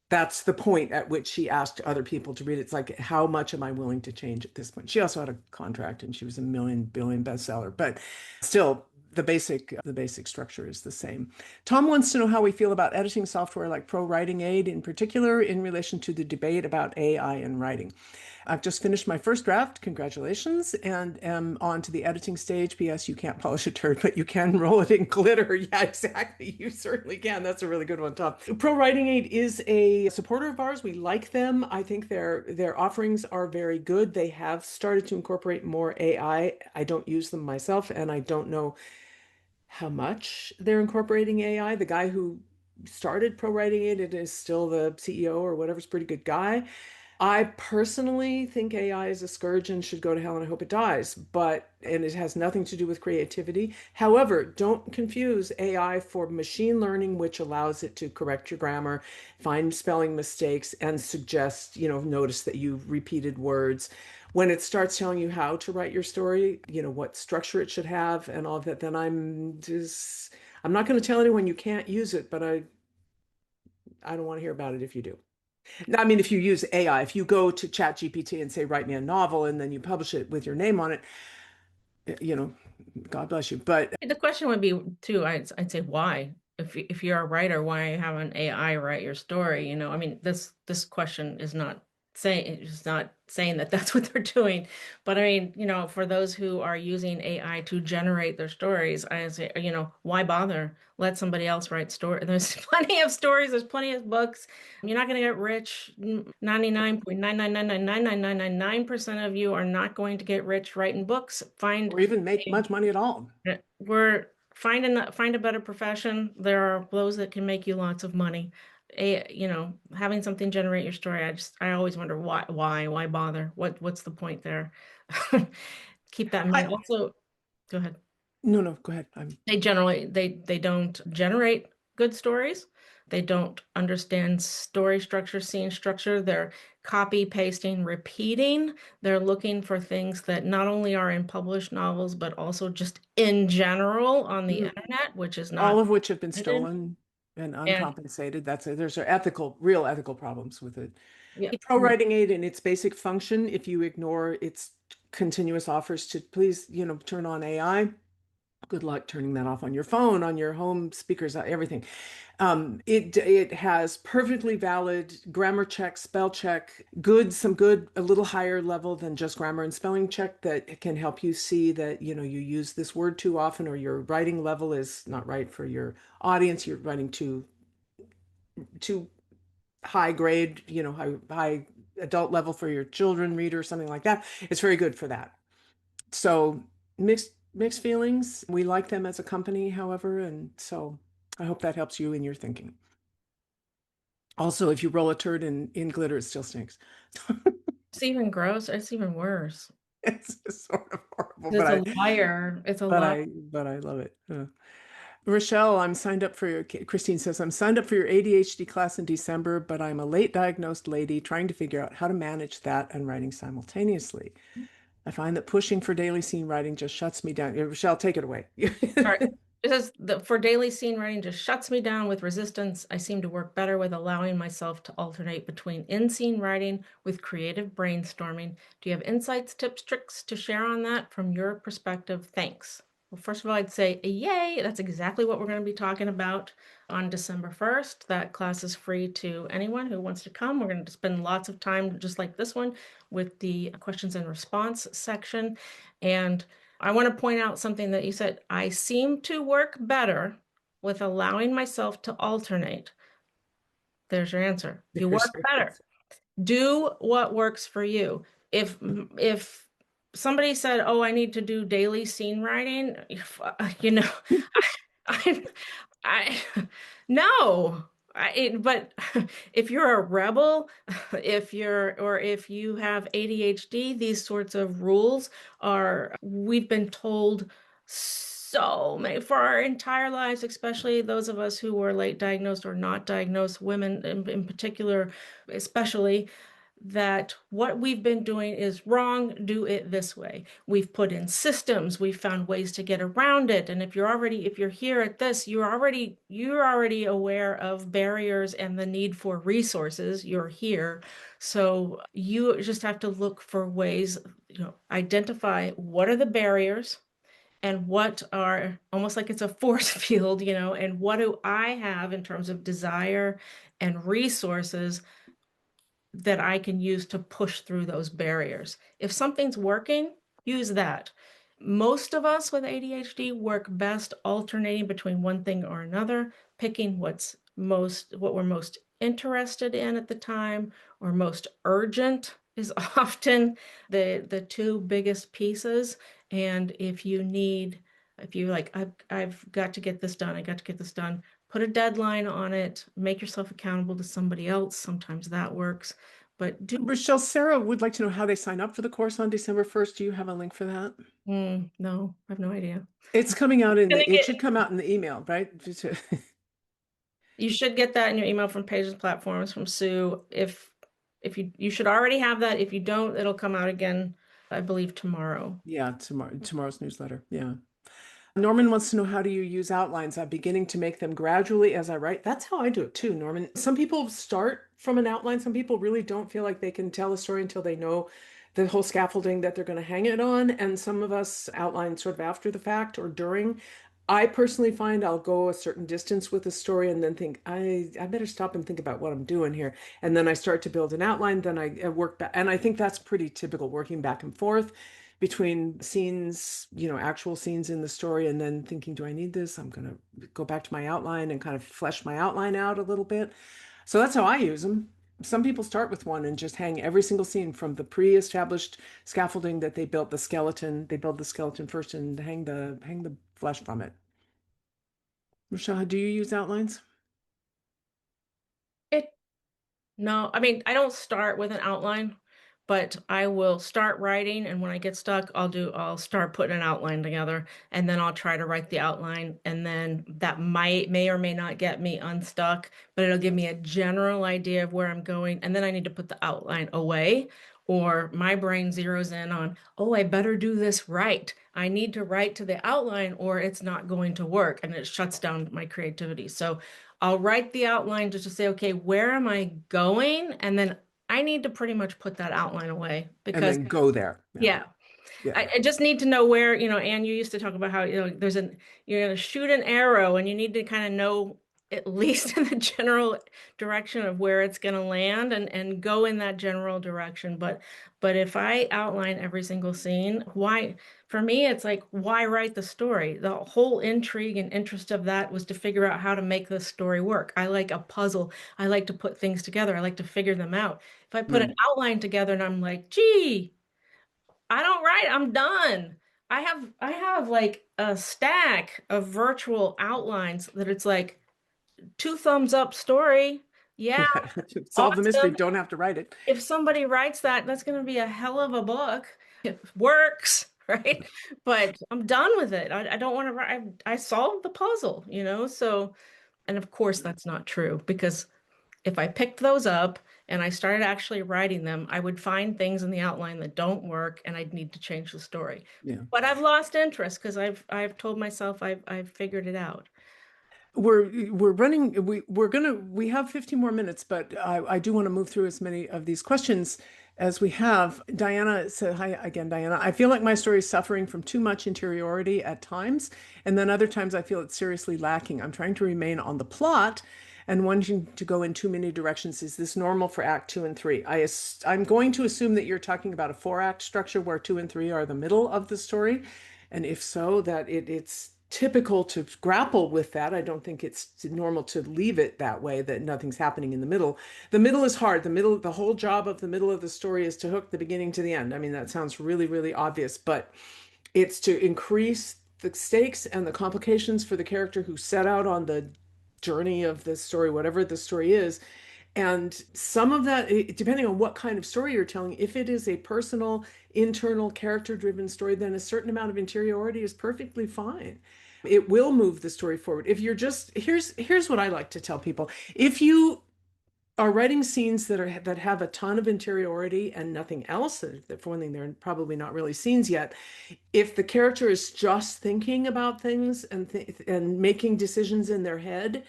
That's the point at which she asked other people to read it. It's like, how much am I willing to change at this point? She also had a contract and she was a million billion bestseller, but still the basic structure is the same. Tom wants to know how we feel about editing software like Pro Writing Aid in particular in relation to the debate about AI and writing. I've just finished my first draft, congratulations, and am on to the editing stage. P.S. You can't polish a turd, but you can roll it in glitter. Yeah, exactly. You certainly can. That's a really good one, Tom. Pro Writing Aid is a supporter of ours. We like them. I think their offerings are very good. They have started to incorporate more AI. I don't use them myself, and I don't know how much they're incorporating AI. The guy who started Pro Writing Aid and is still the CEO or whatever's a pretty good guy. I personally think AI is a scourge and should go to hell, and I hope it dies. And it has nothing to do with creativity. However, don't confuse AI for machine learning, which allows it to correct your grammar, find spelling mistakes, and suggest, notice that you've repeated words. When it starts telling you how to write your story, what structure it should have and all of that, then I'm not going to tell anyone you can't use it, but I don't want to hear about it if you do. I mean, if you use AI, if you go to ChatGPT and say, write me a novel, and then you publish it with your name on it, you know, God bless you. But The question would be too, I'd say why? If you're a writer, why have an AI write your story? I mean, this question is not saying that that's what they're doing. But I mean, for those who are using AI to generate their stories, I say, why bother? Let somebody else write story. There's plenty of stories, there's plenty of books. You're not going to get rich. 99.9999999% of you are not going to get rich writing books. or even make much money at all. We're find a better profession. There are those that can make you lots of money. Having something generate your story, I always wonder why bother? What's the point there? Keep that in mind. I Also, go ahead. No, no, go ahead. They don't generate good stories. They don't understand story structure, scene structure. They're copy pasting, repeating. They're looking for things that not only are in published novels, but also just in general on the Mhm. internet, which is All not of which have been edited. stolen and And uncompensated. There's real ethical problems with it. yeah, Pro Writing Aid in its basic function, if you ignore its continuous offers to please, turn on AI, good luck turning that off on your phone, on your home speakers, everything. It has perfectly valid grammar check, spell check, some good, a little higher level than just grammar and spelling check that can help you see that, you use this word too often or your writing level is not right for your audience. You're writing too high grade, high adult level for your children reader, something like that. It's very good for that. So mixed feelings. We like them as a company, however, and so I hope that helps you in your thinking. Also, if you roll a turd in glitter, it still stinks. it's even gross. It's even worse. It's sort of horrible, It's a liar. It's a lie. but I love it. Rachelle, I'm signed up for your, Christine says, I'm signed up for your ADHD class in December, but I'm a late diagnosed lady trying to figure out how to manage that and writing simultaneously. I find that pushing for daily scene writing just shuts me down. Rachelle, take it away. All right. It says for daily scene writing just shuts me down with resistance. I seem to work better with allowing myself to alternate between in-scene writing with creative brainstorming. Do you have insights, tips, tricks to share on that from your perspective? Thanks. Well, first of all, I'd say yay. That's exactly what we're going to be talking about on December 1st. That class is free to anyone who wants to come. We're going to spend lots of time, just like this one, with the questions and response section. And I want to point out something that you said. I seem to work better with allowing myself to alternate. There's your answer. You There's work your better. answer. Do what works for you. If somebody said, "Oh, I need to do daily scene writing," you know, I, I, no. But if you're a rebel, if you have ADHD, these sorts of rules we've been told so many for our entire lives, especially those of us who were late diagnosed or not diagnosed, women in particular, especially that what we've been doing is wrong, do it this way. We've put in systems, we've found ways to get around it. And if you're here at this, you're already aware of barriers and the need for resources. You're here. So you just have to look for ways, identify what are the barriers and what are almost like it's a force field, and what do I have in terms of desire and resources that I can use to push through those barriers. If something's working, use that. Most of us with ADHD work best alternating between one thing or another, picking what we're most interested in at the time or most urgent is often the two biggest pieces. And if you like, I've got to get this done, I got to get this done, put a deadline on it, make yourself accountable to somebody else. Sometimes that works. But Rachelle, Sarah would like to know how they sign up for the course on December 1st. Do you have a link for that? no, I have no idea. It's coming out Gonna it get should come out in the email, right? You should get that in your email from Pages Platforms from Sue. If you should already have that. If you don't, it'll come out again, I believe, tomorrow. Yeah, tomorrow's newsletter. Yeah. Norman wants to know, how do you use outlines? I'm beginning to make them gradually as I write. That's how I do it too, Norman. Some people start from an outline. Some people really don't feel like they can tell a story until they know the whole scaffolding that they're going to hang it on. And some of us outline sort of after the fact or during. I personally find I'll go a certain distance with a story and then think, I better stop and think about what I'm doing here. And then I start to build an outline, then I work back. And I think that's pretty typical, working back and forth between scenes, actual scenes in the story, and then thinking, do I need this? I'm going to go back to my outline and kind of flesh my outline out a little bit. So that's how I use them. Some people start with one and just hang every single scene from the pre-established scaffolding that they built the skeleton. They build the skeleton first and hang the flesh from it. Rachelle, do you use outlines? It No, I mean, I don't start with an outline, but I will start writing, and when I get stuck, I'll start putting an outline together, and then I'll try to write the outline, and then that may or may not get me unstuck, but it'll give me a general idea of where I'm going, and then I need to put the outline away, or my brain zeroes in on, oh, I better do this right. I need to write to the outline, or it's not going to work, and it shuts down my creativity. So I'll write the outline just to say, okay, where am I going? And then I need to pretty much put that outline away And because, then go there. Yeah. yeah, Yeah. I just need to know where, Anne, you used to talk about how, you're going to shoot an arrow and you need to kind of know at least in the general direction of where it's going to land and go in that general direction. But if I outline every single scene, for me, it's like, why write the story? The whole intrigue and interest of that was to figure out how to make this story work. I like a puzzle. I like to put things together. I like to figure them out. If I put an Mm. outline together and I'm like, gee, I don't write. I'm done. I have like a stack of virtual outlines that it's like two thumbs up story. Yeah, Solve the mystery. awesome. Don't have to write it. If somebody writes that, that's going to be a hell of a book. It works. right? But I'm done with it. I don't want to write. I solved the puzzle, So, and of course, that's not true because if I picked those up and I started actually writing them, I would find things in the outline that don't work and I'd need to change the story. Yeah. But I've lost interest because I've told myself I've figured it out. We're running we have 15 more minutes, but I do want to move through as many of these questions as we have. Diana said, hi again, Diana. I feel like my story is suffering from too much interiority at times, and then other times I feel it's seriously lacking. I'm trying to remain on the plot and wanting to go in too many directions. Is this normal for Act 2 and 3? I'm going to assume that you're talking about a 4-act structure where 2 and 3 are the middle of the story. And if so, that it's typical to grapple with that. I don't think it's normal to leave it that way, that nothing's happening in the middle. The middle is hard. The whole job of the middle of the story is to hook the beginning to the end. I mean, that sounds really, really obvious, but it's to increase the stakes and the complications for the character who set out on the journey of the story, whatever the story is. And some of that, depending on what kind of story you're telling, if it is a personal, internal, character-driven story, then a certain amount of interiority is perfectly fine. It will move the story forward. If you're just, here's what I like to tell people. If you are writing scenes that have a ton of interiority and nothing else, that for one thing, they're probably not really scenes yet. If the character is just thinking about things and making decisions in their head,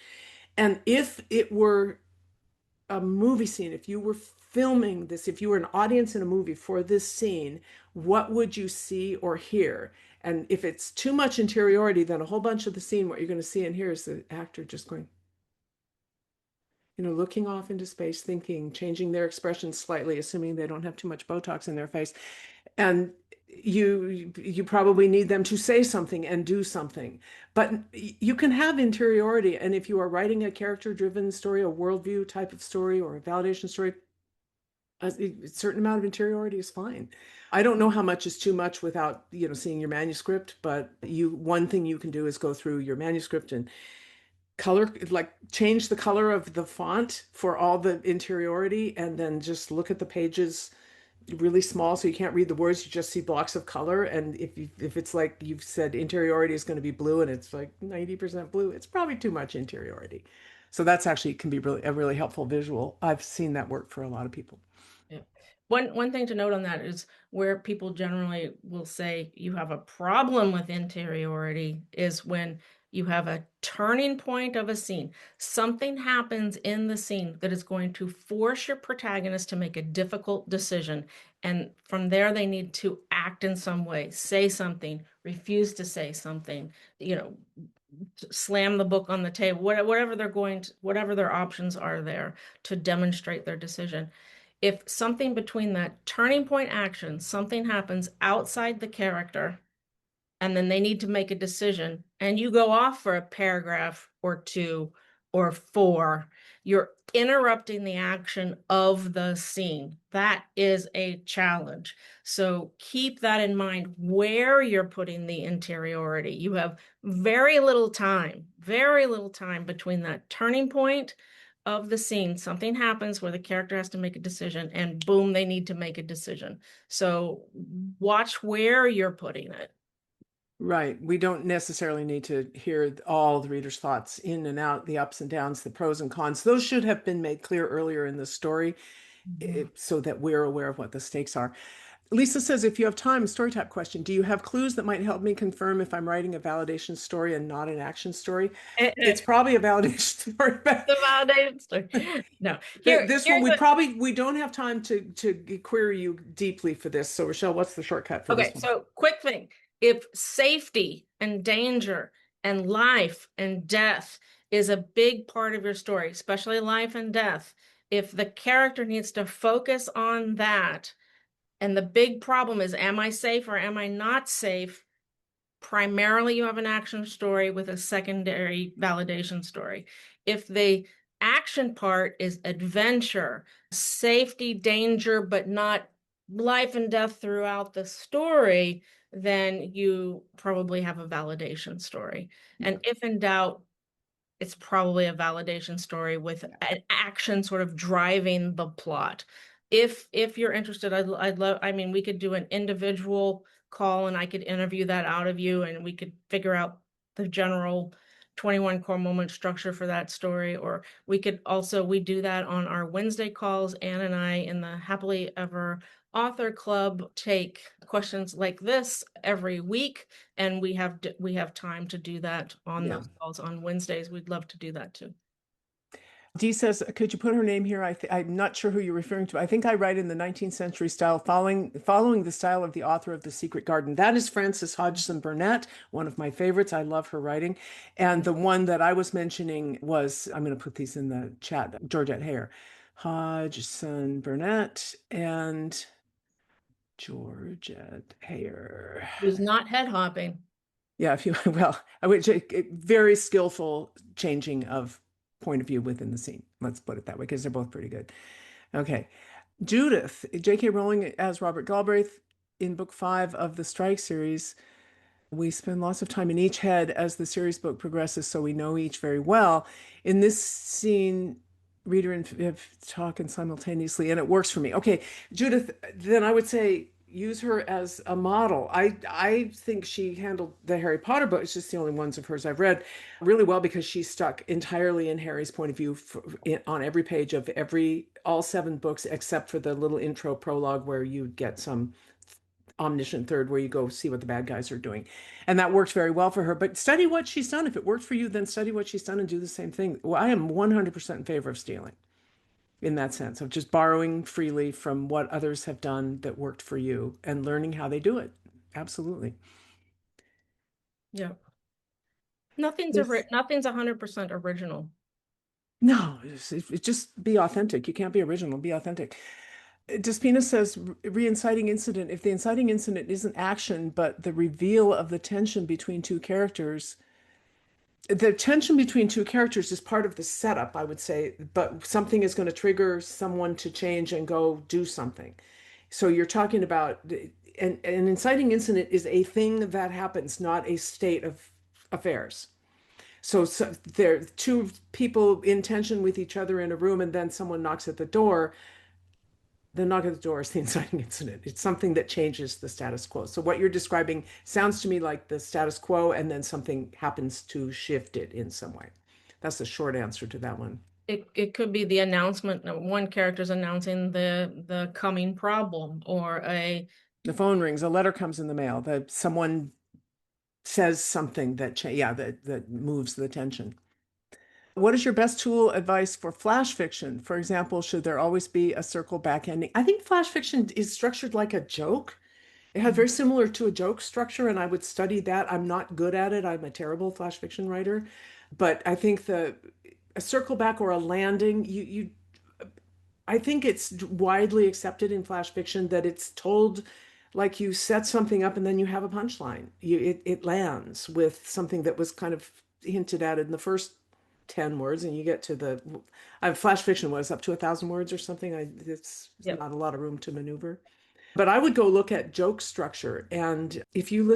and if it were a movie scene, if you were filming this, if you were an audience in a movie for this scene, what would you see or hear? And if it's too much interiority, then a whole bunch of the scene, what you're going to see and hear is the actor just going, looking off into space, thinking, changing their expression slightly, assuming they don't have too much Botox in their face. And you probably need them to say something and do something. But you can have interiority. And if you are writing a character-driven story, a worldview type of story, or a validation story, a certain amount of interiority is fine. I don't know how much is too much without, seeing your manuscript, but one thing you can do is go through your manuscript and color, like change the color of the font for all the interiority, and then just look at the pages really small so you can't read the words, you just see blocks of color. And if it's like you've said interiority is going to be blue and it's like 90% blue, it's probably too much interiority. So that's actually can be really a really helpful visual. I've seen that work for a lot of people. Yeah. One thing to note on that is where people generally will say you have a problem with interiority is when you have a turning point of a scene. Something happens in the scene that is going to force your protagonist to make a difficult decision. And from there, they need to act in some way, say something, refuse to say something, slam the book on the table, whatever their options are there to demonstrate their decision. If something between that turning point action, something happens outside the character, and then they need to make a decision, and you go off for a paragraph or two or four, you're interrupting the action of the scene. That is a challenge. So keep that in mind where you're putting the interiority. You have very little time between that turning point of the scene. Something happens where the character has to make a decision, and boom, they need to make a decision. So watch where you're putting it. Right. We don't necessarily need to hear all the reader's thoughts in and out, the ups and downs, the pros and cons. Those should have been made clear earlier in the story, so that we're aware of what the stakes are. Lisa says, if you have time, story type question, do you have clues that might help me confirm if I'm writing a validation story and not an action story? It's probably a validation story, but The validation story. No, this one we don't have time to query you deeply for this. So Rachelle, what's the shortcut for this okay, one? so quick thing. If safety and danger and life and death is a big part of your story, especially life and death, if the character needs to focus on that, and the big problem is, am I safe or am I not safe? Primarily, you have an action story with a secondary validation story. If the action part is adventure, safety, danger, but not life and death throughout the story, then you probably have a validation story. And if in doubt, it's probably a validation story with an action sort of driving the plot. If you're interested, I'd love, I mean, we could do an individual call and I could interview that out of you and we could figure out the general 21 core moment structure for that story. Or we do that on our Wednesday calls. Anne and I in the Happily Ever Author Club take questions like this every week, and we have time to do that on Yeah. those calls on Wednesdays. We'd love to do that too. Dee says, could you put her name here? I'm not sure who you're referring to. I think I write in the 19th century style, following the style of the author of The Secret Garden. That is Frances Hodgson Burnett, one of my favorites. I love her writing. And the one that I was mentioning was, I'm going to put these in the chat, Georgette Heyer. Hodgson Burnett and Georgette Heyer. Who's not head hopping. Yeah, if you, well, I would very skillful changing of point of view within the scene. Let's put it that way, because they're both pretty good. Okay. Judith, J.K. Rowling as Robert Galbraith in book 5 of the Strike series. We spend lots of time in each head as the series book progresses, so we know each very well. In this scene, reader and talking simultaneously, and it works for me. Okay, Judith, then I would say use her as a model. I think she handled the Harry Potter book, it's just the only ones of hers I've read, really well, because she stuck entirely in Harry's point of view on every page of all 7 books, except for the little intro prologue where you get some omniscient third where you go see what the bad guys are doing. And that worked very well for her. But study what she's done. If it worked for you, then study what she's done and do the same thing. Well, I am 100% in favor of stealing in that sense of just borrowing freely from what others have done that worked for you and learning how they do it. Absolutely. Yeah. Nothing's Yes. nothing's 100% original. No, just be authentic. You can't be original, be authentic. Despina says, re-inciting incident. If the inciting incident isn't action, but the reveal of the tension between two characters, the tension between two characters is part of the setup, I would say, but something is going to trigger someone to change and go do something. So you're talking about an inciting incident is a thing that happens, not a state of affairs. So there are two people in tension with each other in a room, and then someone knocks at the door. The knock at the door is the inciting incident. It's something that changes the status quo. So what you're describing sounds to me like the status quo, and then something happens to shift it in some way. That's the short answer to that one. It could be the announcement. One character's announcing the coming problem, or The phone rings, a letter comes in the mail, that someone says something that moves the tension. What is your best tool advice for flash fiction? For example, should there always be a circle back ending? I think flash fiction is structured like a joke. It has very similar to a joke structure, and I would study that. I'm not good at it. I'm a terrible flash fiction writer, but I think a circle back or a landing, I think it's widely accepted in flash fiction that it's told like you set something up and then you have a punchline. It lands with something that was kind of hinted at in the first 10 words, and you get to flash fiction was up to 1,000 words or something. It's yep. not a lot of room to maneuver. But I would go look at joke structure. And if you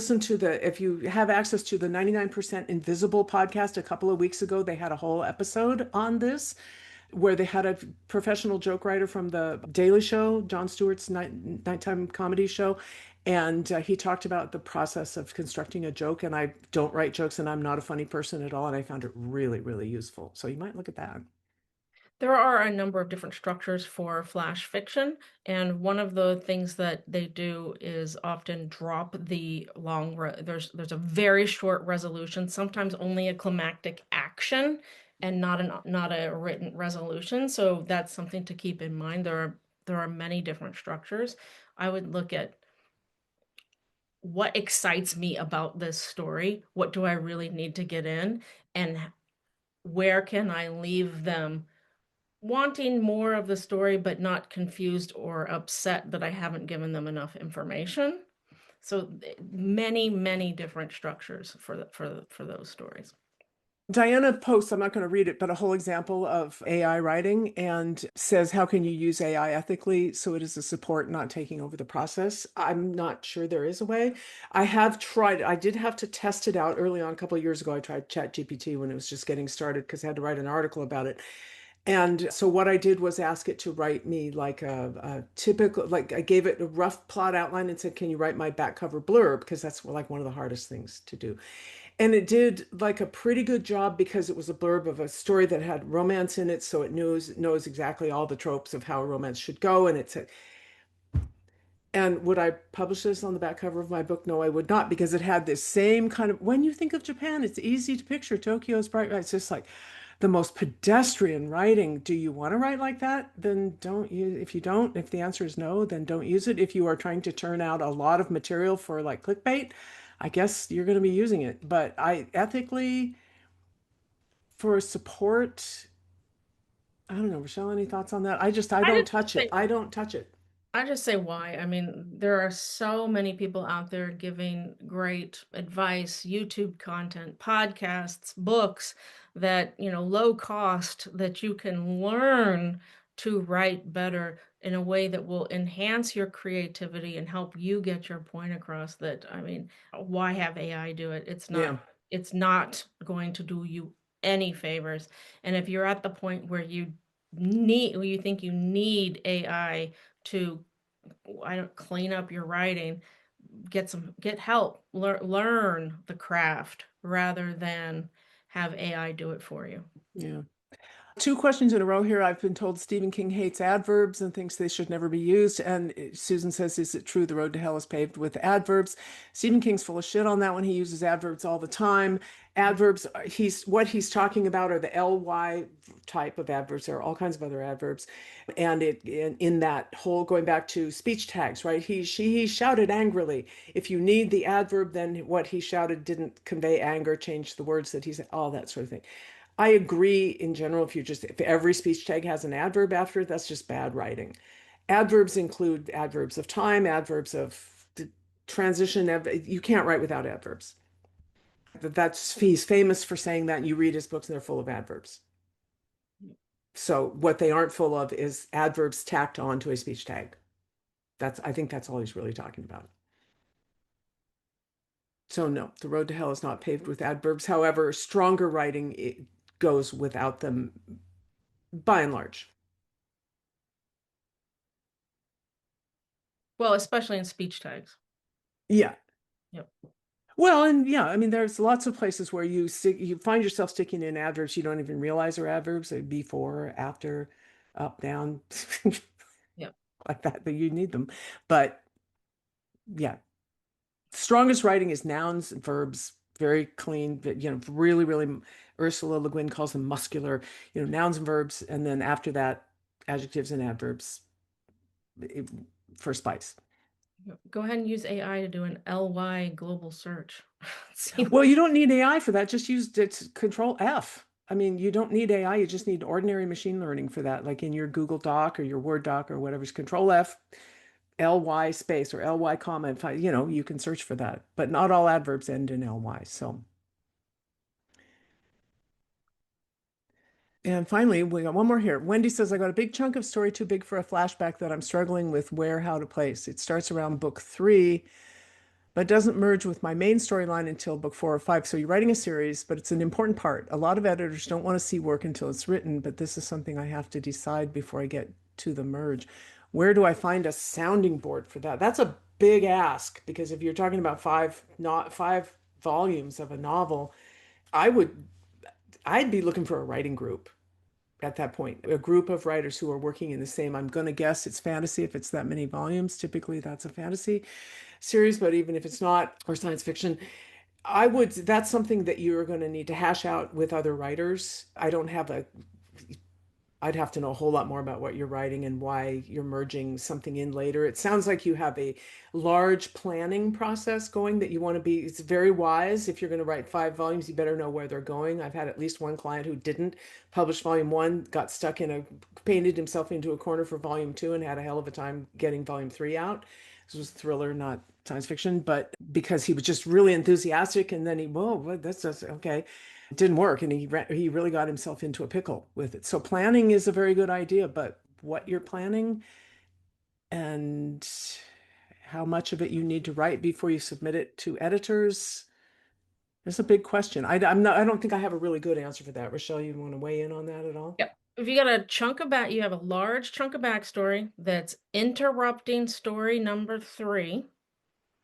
have access to the 99% Invisible podcast a couple of weeks ago, they had a whole episode on this where they had a professional joke writer from the Daily Show, Jon Stewart's nighttime comedy show. And he talked about the process of constructing a joke. And I don't write jokes, and I'm not a funny person at all. And I found it really, really useful. So you might look at that. There are a number of different structures for flash fiction, and one of the things that they do is often drop the there's a very short resolution, sometimes only a climactic action and not a written resolution. So that's something to keep in mind. There are many different structures. I would look at what excites me about this story, what do I really need to get in, and where can I leave them wanting more of the story, but not confused or upset that I haven't given them enough information. So many, many different structures for those stories. Diana posts, I'm not going to read it, but a whole example of AI writing, and says, how can you use AI ethically so it is a support, not taking over the process? I'm not sure there is a way. I did have to test it out early on a couple of years ago. I tried ChatGPT when it was just getting started because I had to write an article about it. And so what I did was ask it to write me like a typical, like I gave it a rough plot outline and said, can you write my back cover blurb? Because that's like one of the hardest things to do. And it did like a pretty good job because it was a blurb of a story that had romance in it. So it knows exactly all the tropes of how romance should go. And it's and would I publish this on the back cover of my book? No, I would not, because it had this same kind of, when you think of Japan, it's easy to picture Tokyo's bright lights. It's just like the most pedestrian writing. Do you want to write like that? Then don't use, if you don't, if the answer is no, then don't use it. If you are trying to turn out a lot of material for like clickbait, I guess you're going to be using it. But I ethically, for support, I don't know, Rachelle, any thoughts on that? I I don't just touch it. say I don't touch it. I just say why. I mean, there are so many people out there giving great advice, YouTube content, podcasts, books that, low cost that you can learn to write better in a way that will enhance your creativity and help you get your point across that, I mean, why have AI do it? Yeah, It's not going to do you any favors. And if you're at the point where you think you need AI to, I don't clean up your writing, get help, learn the craft rather than have AI do it for you. yeah. Two questions in a row here. I've been told Stephen King hates adverbs and thinks they should never be used. And Susan says, is it true the road to hell is paved with adverbs? Stephen King's full of shit on that one. He uses adverbs all the time. Adverbs, what he's talking about are the ly type of adverbs. There are all kinds of other adverbs. And in that whole going back to speech tags, right? He shouted angrily. If you need the adverb, then what he shouted didn't convey anger, change the words that he said, all that sort of thing. I agree in general, if every speech tag has an adverb after it, that's just bad writing. Adverbs include adverbs of time, adverbs of transition. You can't write without adverbs. He's famous for saying that. You read his books and they're full of adverbs. So what they aren't full of is adverbs tacked onto a speech tag. I think that's all he's really talking about. So no, the road to hell is not paved with adverbs. However, stronger writing it goes without them by and large. Well, especially in speech tags. Yeah. Yep. Well, and yeah, I mean, there's lots of places where you find yourself sticking in adverbs you don't even realize are adverbs, like before, after, up, down, Yep. like that, but you need them. But yeah, strongest writing is nouns and verbs, very clean, but really, really, Ursula Le Guin calls them muscular, nouns and verbs, and then after that, adjectives and adverbs eh, for spice. Go ahead and use AI to do an LY global search. See, Well, you don't need AI for that. Just use Control F. I mean, you don't need AI. You just need ordinary machine learning for that, like in your Google Doc or your Word doc or whatever's Control F, LY space or LY comma. You can search for that. But not all adverbs end in LY. So, and finally, we got one more here. Wendy says, I got a big chunk of story too big for a flashback that I'm struggling with how to place. It starts around book 3 but doesn't merge with my main storyline until book 4 or 5. So you're writing a series, but it's an important part. A lot of editors don't want to see work until it's written, but this is something I have to decide before I get to the merge. Where do I find a sounding board for that? That's a big ask because if you're talking about not 5 volumes of a novel, I would I'd be looking for a writing group at that point, a group of writers who are working in the same. I'm going to guess it's fantasy if it's that many volumes. Typically, that's a fantasy series, but even if it's not, or science fiction, that's something that you're going to need to hash out with other writers. I'd have to know a whole lot more about what you're writing and why you're merging something in later. It sounds like you have a large planning process going that you want to be. It's very wise. If you're going to write 5 volumes, you better know where they're going. I've had at least one client who didn't publish volume 1, got stuck painted himself into a corner for volume 2 and had a hell of a time getting volume 3 out. This was thriller, not science fiction, but because he was just really enthusiastic and then whoa, that's just okay. It didn't work and he really got himself into a pickle with it. So planning is a very good idea, but what you're planning and how much of it you need to write before you submit it to editors is a big question. I don't think I have a really good answer for that. Rachelle, you want to weigh in on that at all? yep. if you got a chunk of back, you have a large chunk of backstory that's interrupting story number 3,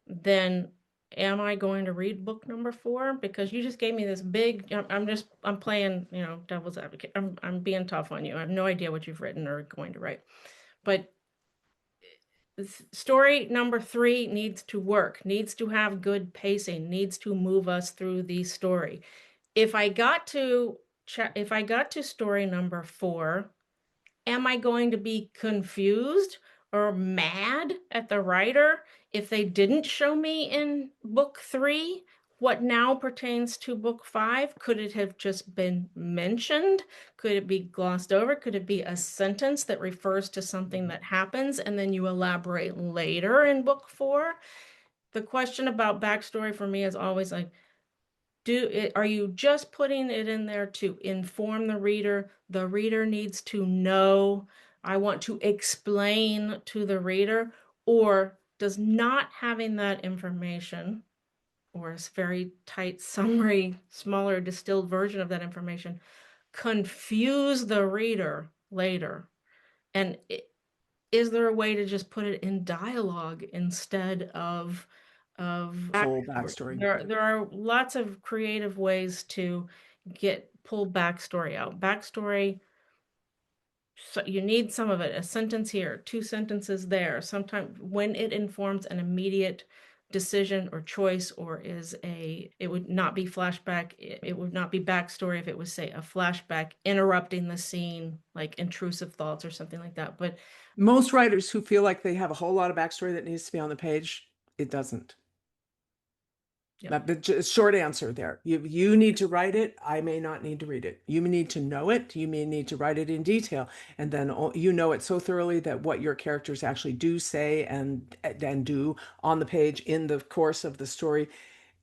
then am I going to read book number 4? Because you just gave me this big, I'm playing, devil's advocate. I'm being tough on you. I have no idea what you've written or going to write. But story number 3 needs to work, needs to have good pacing, needs to move us through the story. If I got to if I got to story number 4, am I going to be confused or mad at the writer if they didn't show me in book 3 what now pertains to book 5? Could it have just been mentioned? Could it be glossed over? Could it be a sentence that refers to something that happens and then you elaborate later in book 4? The question about backstory for me is always like, are you just putting it in there to inform the reader? The reader needs to know. I want to explain to the reader, or does not having that information or a very tight summary, smaller distilled version of that information confuse the reader later? And is there a way to just put it in dialogue instead of Full backstory? backstory. There are lots of creative ways to pull backstory out. Backstory, so you need some of it, a sentence here, 2 sentences there. Sometimes when it informs an immediate decision or choice, or it would not be flashback, it would not be backstory if it was, say, a flashback interrupting the scene, like intrusive thoughts or something like that. But Most writers who feel like they have a whole lot of backstory that needs to be on the page, it doesn't. yeah, The short answer there. You need to write it. I may not need to read it. You need to know it. You may need to write it in detail, and then you know it so thoroughly that what your characters actually do say and do on the page in the course of the story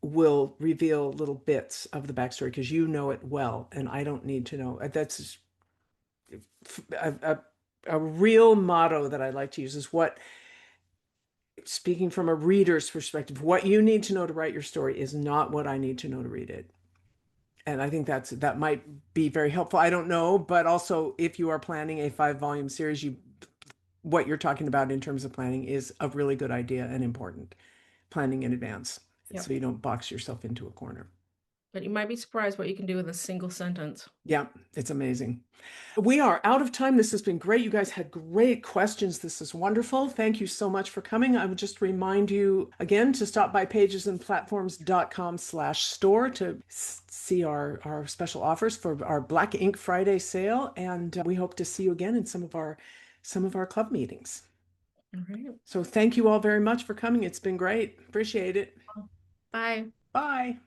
will reveal little bits of the backstory because you know it well, and I don't need to know. That's a, a, a real motto that I like to use is what, speaking from a reader's perspective, what you need to know to write your story is not what I need to know to read it. And I think that might be very helpful. I don't know, but also if you are planning a 5-volume series, what you're talking about in terms of planning is a really good idea and important. Planning in advance yeah. so you don't box yourself into a corner. But you might be surprised what you can do with a single sentence. Yeah, it's amazing. We are out of time. This has been great. You guys had great questions. This is wonderful. Thank you so much for coming. I would just remind you again to stop by pagesandplatforms.com/store to see our special offers for our Black Ink Friday sale. And we hope to see you again in some of our club meetings. All right. So thank you all very much for coming. It's been great. Appreciate it. Bye. Bye.